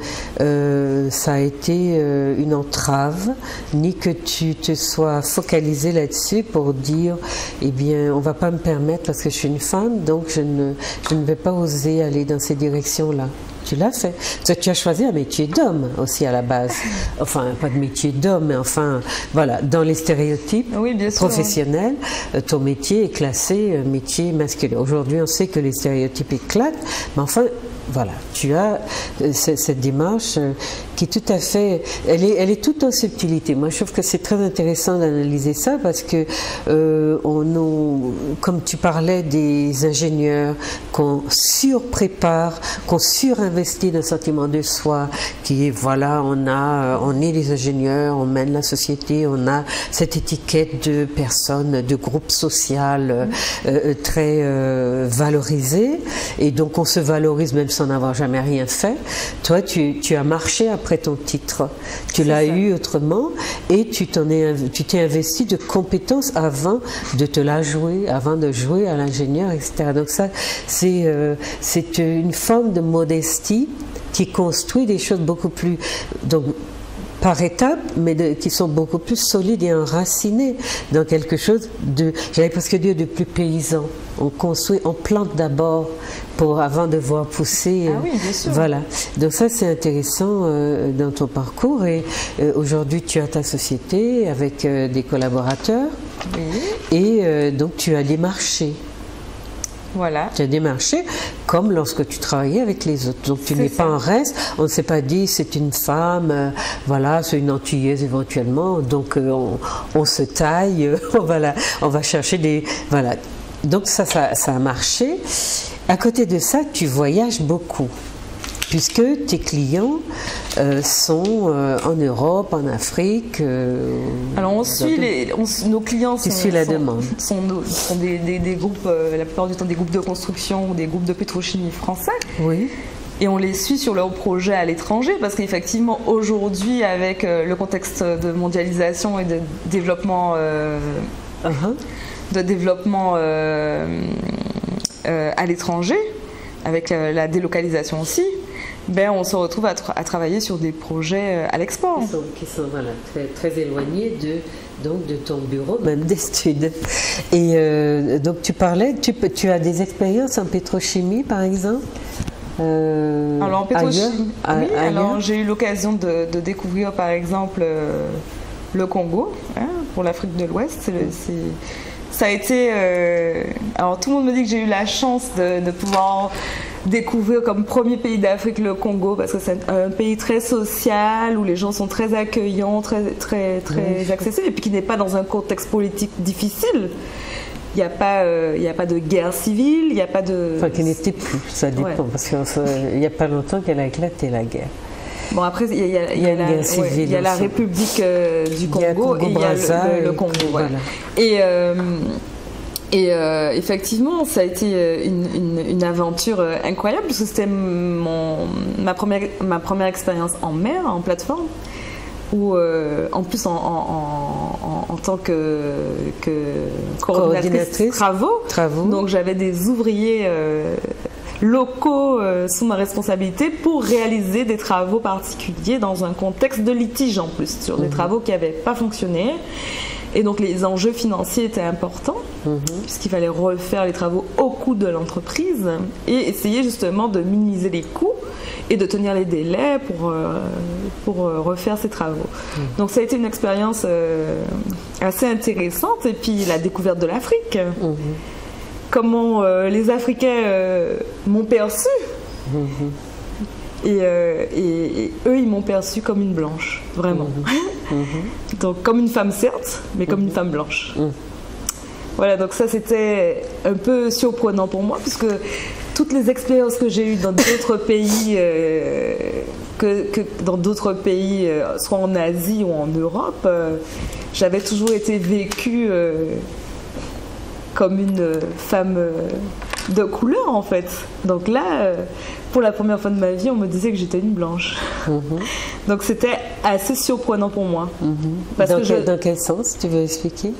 ça a été une entrave, ni que tu te sois focalisé là-dessus pour dire, eh bien, on ne va pas me permettre parce que je suis une femme, donc je ne vais pas oser aller dans ces directions-là. Tu l'as fait. Parce que tu as choisi un métier d'homme aussi à la base. Enfin, pas de métier d'homme, mais enfin, voilà, dans les stéréotypes professionnels, ton métier est classé métier masculin. Aujourd'hui, on sait que les stéréotypes éclatent, mais enfin, voilà, tu as cette démarche qui est tout à fait, elle est toute en subtilité. Moi, je trouve que c'est très intéressant d'analyser ça parce que comme tu parlais des ingénieurs qu'on surprépare, qu'on surinvestit d'un sentiment de soi, qui est voilà, on est les ingénieurs, on mène la société, on a cette étiquette de personnes, de groupe social très valorisé, et donc on se valorise même sans n'avoir jamais rien fait. Toi, tu as marché après ton titre, tu l'as eu autrement, et tu t'es investi de compétences avant de te la jouer, avant de jouer à l'ingénieur, etc. Donc ça, c'est une forme de modestie qui construit des choses beaucoup plus, donc, par étapes, mais qui sont beaucoup plus solides et enracinées dans quelque chose de, j'allais presque dire, de plus paysan. On construit, on plante d'abord avant de voir pousser. Ah oui, bien sûr. Voilà. Donc ça, c'est intéressant dans ton parcours. Et aujourd'hui, tu as ta société avec des collaborateurs. Oui. Et donc, tu as des marchés. Voilà. Tu as démarché comme lorsque tu travaillais avec les autres. Donc tu n'es pas en reste. On ne s'est pas dit c'est une femme, voilà, c'est une antillaise éventuellement. Donc on se taille, on va chercher des, voilà. Donc ça a marché. À côté de ça, tu voyages beaucoup, puisque tes clients sont en Europe, en Afrique. Alors nos clients sont la demande. Sont des groupes, la plupart du temps des groupes de construction ou des groupes de pétrochimie français. Oui. Et on les suit sur leurs projets à l'étranger parce qu'effectivement aujourd'hui avec le contexte de mondialisation et de développement, à l'étranger, avec la délocalisation aussi, ben on se retrouve à travailler sur des projets à l'export. Qui sont voilà, très, très éloignés de ton bureau, même d'études. Et donc tu parlais, tu as des expériences en pétrochimie par exemple alors en pétrochimie, alors j'ai eu l'occasion de découvrir par exemple le Congo, pour l'Afrique de l'Ouest. Ça a été... alors tout le monde me dit que j'ai eu la chance de pouvoir découvrir comme premier pays d'Afrique le Congo parce que c'est un pays très social où les gens sont très accueillants, très accessibles et puis qui n'est pas dans un contexte politique difficile. Il n'y a pas de guerre civile, il n'y a pas de... Enfin, qui n'était plus, ça dépend, parce qu'il n'y a pas longtemps qu'elle a éclaté la guerre. Bon, après, il y a la République du Congo et il y a le Congo. Voilà. Et effectivement, ça a été une aventure incroyable parce que c'était ma première expérience en mer, en plateforme, où en plus en tant que coordinatrice travaux. Donc j'avais des ouvriers locaux sous ma responsabilité pour réaliser des travaux particuliers dans un contexte de litige en plus, sur des travaux qui n'avaient pas fonctionné. Et donc les enjeux financiers étaient importants, puisqu'il fallait refaire les travaux au coût de l'entreprise et essayer justement de minimiser les coûts et de tenir les délais pour refaire ces travaux. Donc ça a été une expérience assez intéressante. Et puis la découverte de l'Afrique. Comment les Africains m'ont perçu. Et eux, ils m'ont perçue comme une blanche, vraiment. Donc comme une femme certes, mais comme une femme blanche. Voilà, donc ça c'était un peu surprenant pour moi, puisque toutes les expériences que j'ai eues dans d'autres pays, soit en Asie ou en Europe, j'avais toujours été vécue comme une femme de couleur en fait. Donc là, pour la première fois de ma vie, on me disait que j'étais une blanche. Donc c'était assez surprenant pour moi. Parce dans quel sens tu veux expliquer?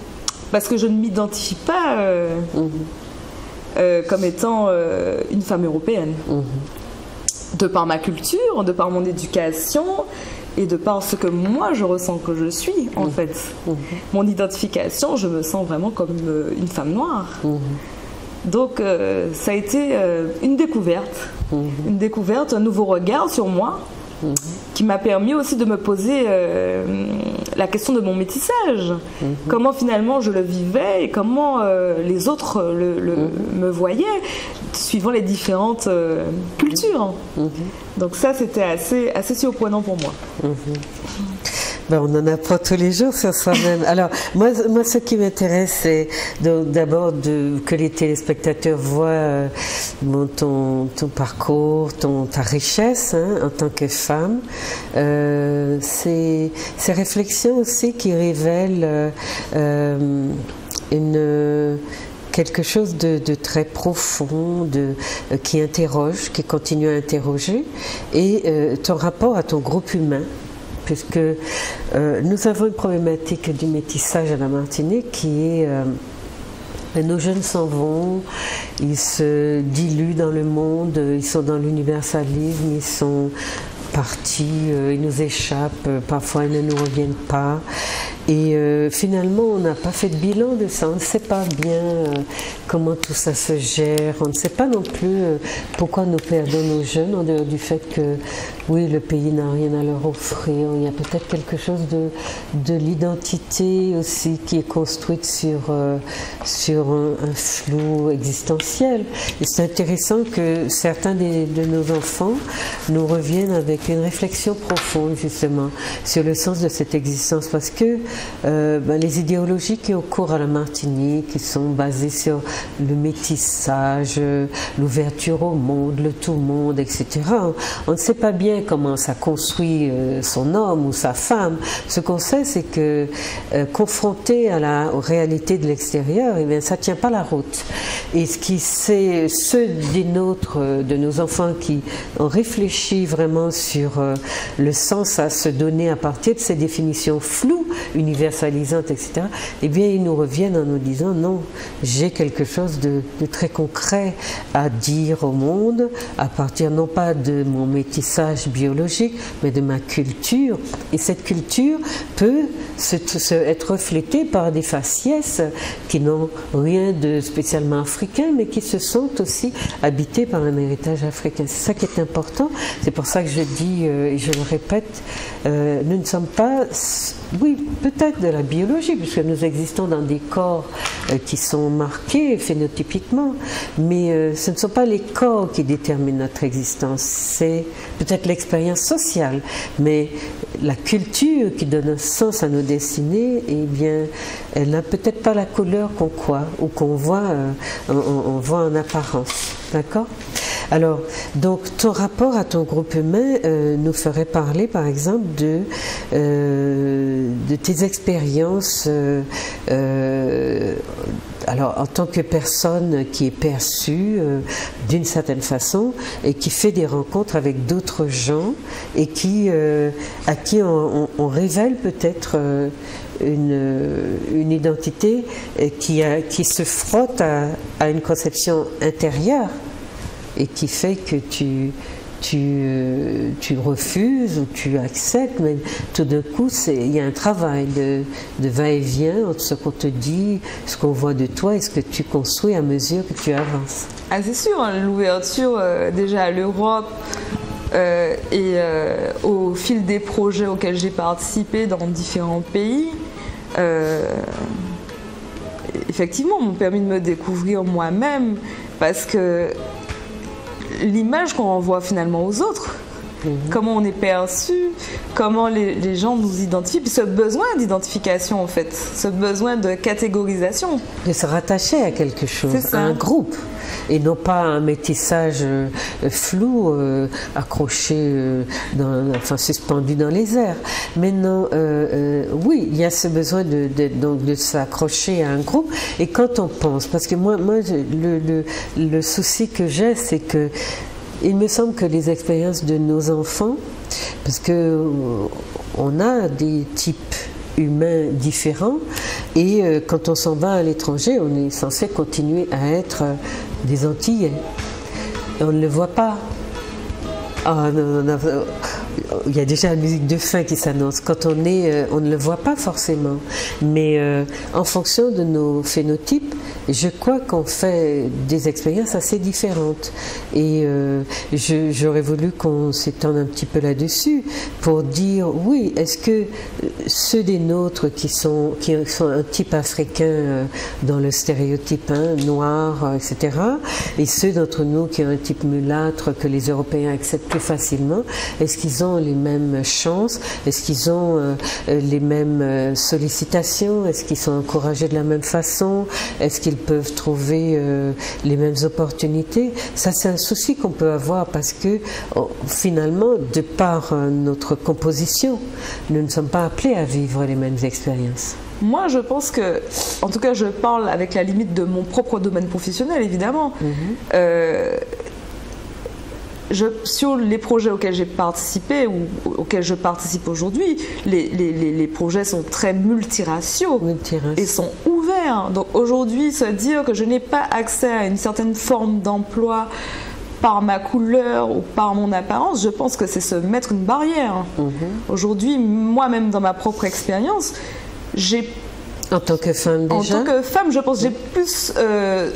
Parce que je ne m'identifie pas comme étant une femme européenne. De par ma culture, de par mon éducation et de par ce que moi je ressens que je suis en fait. Mon identification, je me sens vraiment comme une femme noire. Donc ça a été une découverte, un nouveau regard sur moi qui m'a permis aussi de me poser la question de mon métissage. Comment finalement je le vivais et comment les autres me voyaient, suivant les différentes cultures. Donc ça, c'était assez surprenant pour moi. Ben, on en apprend tous les jours sur soi-même. Alors, moi, ce qui m'intéresse, c'est d'abord que les téléspectateurs voient ton parcours, ta richesse en tant que femme. Ces réflexions aussi qui révèlent quelque chose de très profond, qui interroge, qui continue à interroger, et ton rapport à ton groupe humain. Puisque nous avons une problématique du métissage à la Martinique qui est nos jeunes s'en vont, ils se diluent dans le monde, ils sont dans l'universalisme, ils sont partis, ils nous échappent, parfois ils ne nous reviennent pas. Et finalement, on n'a pas fait de bilan de ça. On ne sait pas bien comment tout ça se gère. On ne sait pas non plus pourquoi nous perdons nos jeunes, en dehors du fait que, oui, le pays n'a rien à leur offrir. Il y a peut-être quelque chose de l'identité aussi qui est construite sur un flou existentiel. Et c'est intéressant que certains de nos enfants nous reviennent avec une réflexion profonde, justement, sur le sens de cette existence. Parce que les idéologies qui ont cours à la Martinique, qui sont basées sur le métissage, l'ouverture au monde, le tout-monde, etc. On ne sait pas bien comment ça construit son homme ou sa femme. Ce qu'on sait, c'est que confronté aux réalités de l'extérieur, eh bien, ça ne tient pas la route. Et ceux des nôtres, de nos enfants qui ont réfléchi vraiment sur le sens à se donner à partir de ces définitions floues, universalisantes, etc., eh bien, ils nous reviennent en nous disant non, j'ai quelque chose de très concret à dire au monde, à partir non pas de mon métissage biologique, mais de ma culture. Et cette culture peut être reflétée par des faciès qui n'ont rien de spécialement africain, mais qui se sentent aussi habités par un héritage africain. C'est ça qui est important. C'est pour ça que je dis, et je le répète, nous ne sommes pas, oui, peut-être de la biologie, puisque nous existons dans des corps qui sont marqués phénotypiquement, mais ce ne sont pas les corps qui déterminent notre existence, c'est peut-être l'expérience sociale, mais la culture qui donne un sens à nos destinées, eh bien, elle n'a peut-être pas la couleur qu'on croit ou qu'on voit, on voit en apparence, d'accord ? Alors, donc, ton rapport à ton groupe humain nous ferait parler, par exemple, de tes expériences, alors, en tant que personne qui est perçue d'une certaine façon et qui fait des rencontres avec d'autres gens et à qui on révèle peut-être une identité qui se frotte à une conception intérieure et qui fait que tu refuses ou tu acceptes, mais tout d'un coup, il y a un travail de va-et-vient entre ce qu'on te dit, ce qu'on voit de toi et ce que tu construis à mesure que tu avances. Ah, c'est sûr, hein, l'ouverture déjà à l'Europe et au fil des projets auxquels j'ai participé dans différents pays, effectivement, m'ont permis de me découvrir moi-même, parce que l'image qu'on envoie finalement aux autres, comment on est perçu, comment les gens nous identifient, puis ce besoin d'identification en fait, ce besoin de catégorisation. De se rattacher à quelque chose, à un groupe, et non pas un métissage flou, accroché, suspendu dans les airs. Mais non, oui, il y a ce besoin de s'accrocher à un groupe, et quand on pense, parce que moi le souci que j'ai, c'est que il me semble que les expériences de nos enfants, parce que on a des types humains différents, et quand on s'en va à l'étranger, on est censé continuer à être des Antillais. Et on ne le voit pas. Ah, non, il y a déjà la musique de fin qui s'annonce. Quand on ne le voit pas forcément. Mais en fonction de nos phénotypes, je crois qu'on fait des expériences assez différentes. Et j'aurais voulu qu'on s'étende un petit peu là-dessus pour dire, oui, est-ce que ceux des nôtres qui sont un type africain dans le stéréotype noir, etc., et ceux d'entre nous qui ont un type mulâtre que les Européens acceptent plus facilement, est-ce qu'ils ont les mêmes chances? Est-ce qu'ils ont les mêmes sollicitations? Est-ce qu'ils sont encouragés de la même façon? Est-ce qu'ils peuvent trouver les mêmes opportunités? Ça, c'est un souci qu'on peut avoir parce que finalement, de par notre composition, nous ne sommes pas appelés à vivre les mêmes expériences. Moi, je pense que, en tout cas, je parle avec la limite de mon propre domaine professionnel, évidemment. Sur les projets auxquels j'ai participé ou auxquels je participe aujourd'hui, les projets sont très multiraciaux et sont ouverts. Donc aujourd'hui, se dire que je n'ai pas accès à une certaine forme d'emploi par ma couleur ou par mon apparence, je pense que c'est se mettre une barrière. Aujourd'hui, moi-même dans ma propre expérience, j'ai... En tant que femme déjà? En tant que femme, je pense que j'ai plus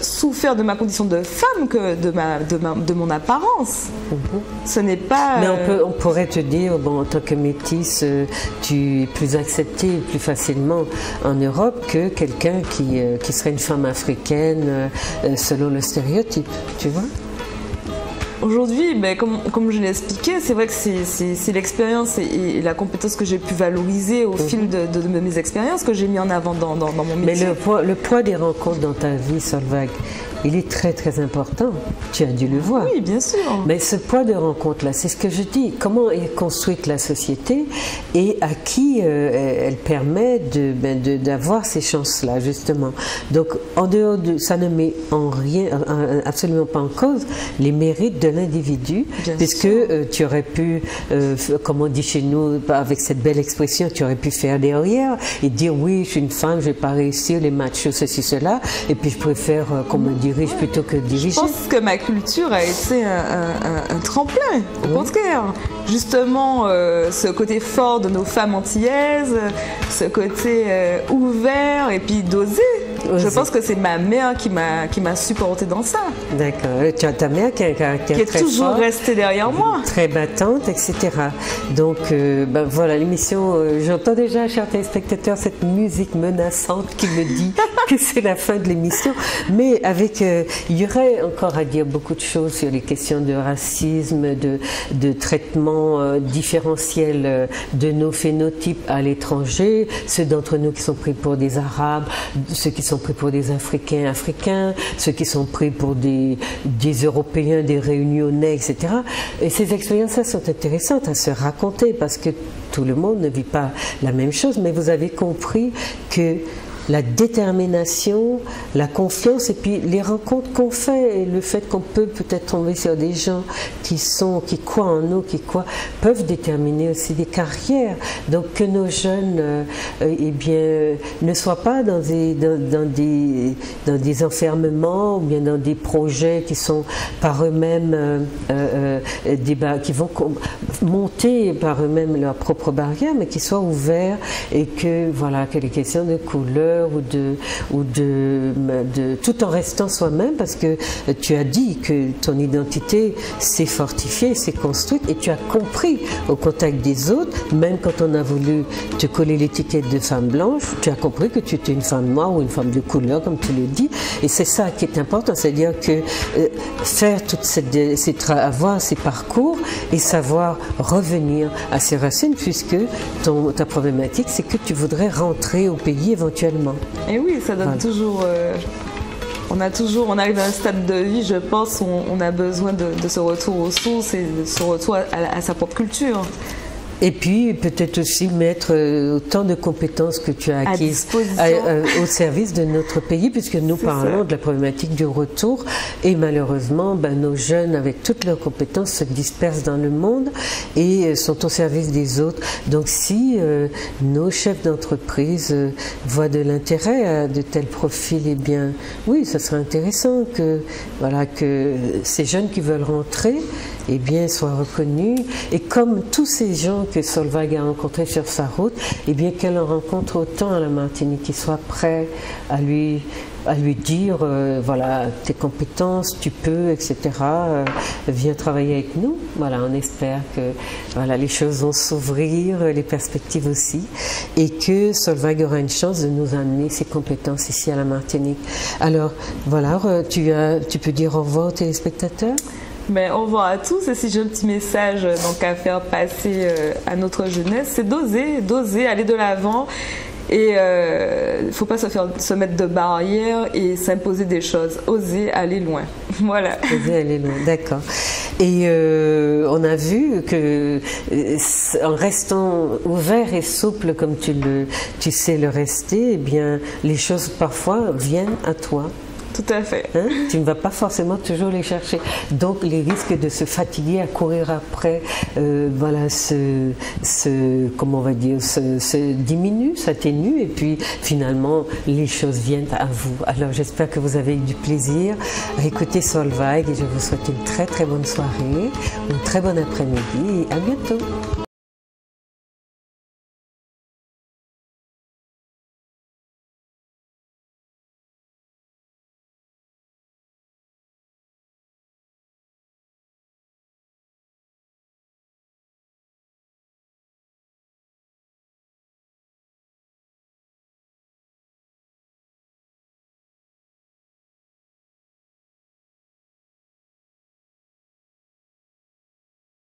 souffert de ma condition de femme que de mon apparence. Ce n'est pas... Mais on pourrait te dire, bon, en tant que métisse, tu es plus acceptée plus facilement en Europe que quelqu'un qui serait une femme africaine selon le stéréotype, tu vois? Aujourd'hui, ben, comme je l'ai expliqué, c'est vrai que c'est l'expérience et la compétence que j'ai pu valoriser au fil de mes expériences que j'ai mis en avant dans mon métier. Mais le poids des rencontres dans ta vie, Solveig, il est très très important. Tu as dû le voir. Oui, bien sûr. Mais ce poids de rencontre-là, c'est ce que je dis. Comment est construite la société et à qui elle permet d'avoir ces chances-là, justement. Donc, en dehors de ça, ne met en rien, absolument pas en cause les mérites de l'individu, puisque tu aurais pu, comme on dit chez nous, avec cette belle expression, tu aurais pu faire derrière et dire oui, je suis une femme, je vais pas réussir les machos, ceci, cela, et puis je préfère qu'on me dirige plutôt que diriger. Je pense que ma culture a été un tremplin, au contraire. Justement, ce côté fort de nos femmes antillaises, ce côté ouvert et puis d'oser. Je pense que c'est ma mère qui m'a supporté dans ça. D'accord. Tu as ta mère qui a un caractère qui est très toujours fort, restée derrière moi. Très battante, etc. Donc, ben voilà, l'émission, j'entends déjà, chers téléspectateurs, cette musique menaçante qui me dit que c'est la fin de l'émission. Mais avec, il y aurait encore à dire beaucoup de choses sur les questions de racisme, de traitement différentiel de nos phénotypes à l'étranger, ceux d'entre nous qui sont pris pour des Arabes, ceux qui sont pris pour des Africains, ceux qui sont pris pour des Européens, des Réunionnais, etc. Et ces expériences-là sont intéressantes à se raconter parce que tout le monde ne vit pas la même chose, mais vous avez compris que la détermination, la confiance et puis les rencontres qu'on fait et le fait qu'on peut peut-être tomber sur des gens qui croient en nous, peuvent déterminer aussi des carrières. Donc que nos jeunes eh bien, ne soient pas dans des enfermements ou bien dans des projets qui sont par eux-mêmes qui vont monter par eux-mêmes leurs propres barrières, mais qui soient ouverts et que voilà, que les questions de couleur ou de tout en restant soi-même, parce que tu as dit que ton identité s'est fortifiée, s'est construite et tu as compris au contact des autres, même quand on a voulu te coller l'étiquette de femme blanche, tu as compris que tu étais une femme noire ou une femme de couleur, comme tu le dis, et c'est ça qui est important, c'est-à-dire que faire avoir ces parcours et savoir revenir à ses racines, puisque ta problématique, c'est que tu voudrais rentrer au pays éventuellement. Et oui, ça donne toujours... on arrive à un stade de vie, je pense, où on a besoin de ce retour aux sources et de ce retour à sa propre culture. Et puis peut-être aussi mettre autant de compétences que tu as acquises au service de notre pays, puisque nous parlons de la problématique du retour et malheureusement nos jeunes avec toutes leurs compétences se dispersent dans le monde et sont au service des autres. Donc si nos chefs d'entreprise voient de l'intérêt à de tels profils, eh bien oui, ça serait intéressant que ces jeunes qui veulent rentrer eh bien, soient reconnus et comme tous ces gens que Solveig a rencontrés sur sa route, eh bien qu'elle en rencontre autant à la Martinique, qui soient prêts à lui à lui dire, voilà, tes compétences, tu peux, etc. Viens travailler avec nous. Voilà, on espère que voilà, les choses vont s'ouvrir, les perspectives aussi, et que Solveig aura une chance de nous amener ses compétences ici à la Martinique. Alors, voilà, tu peux dire au revoir aux téléspectateurs? Ben, au revoir à tous, et si j'ai un petit message donc, à faire passer à notre jeunesse, c'est d'oser, aller de l'avant. Et il ne faut pas se mettre de barrières et s'imposer des choses. Oser aller loin. Voilà. Oser aller loin, d'accord. Et on a vu que en restant ouvert et souple comme tu sais le rester, eh bien, les choses parfois viennent à toi. Tout à fait. Hein? Tu ne vas pas forcément toujours les chercher. Donc, les risques de se fatiguer à courir après, voilà, comment on va dire, se diminuent, s'atténuent, et puis finalement, les choses viennent à vous. Alors, j'espère que vous avez eu du plaisir à écouter Solveig, et je vous souhaite une très très bonne soirée, une très bonne après-midi, et à bientôt.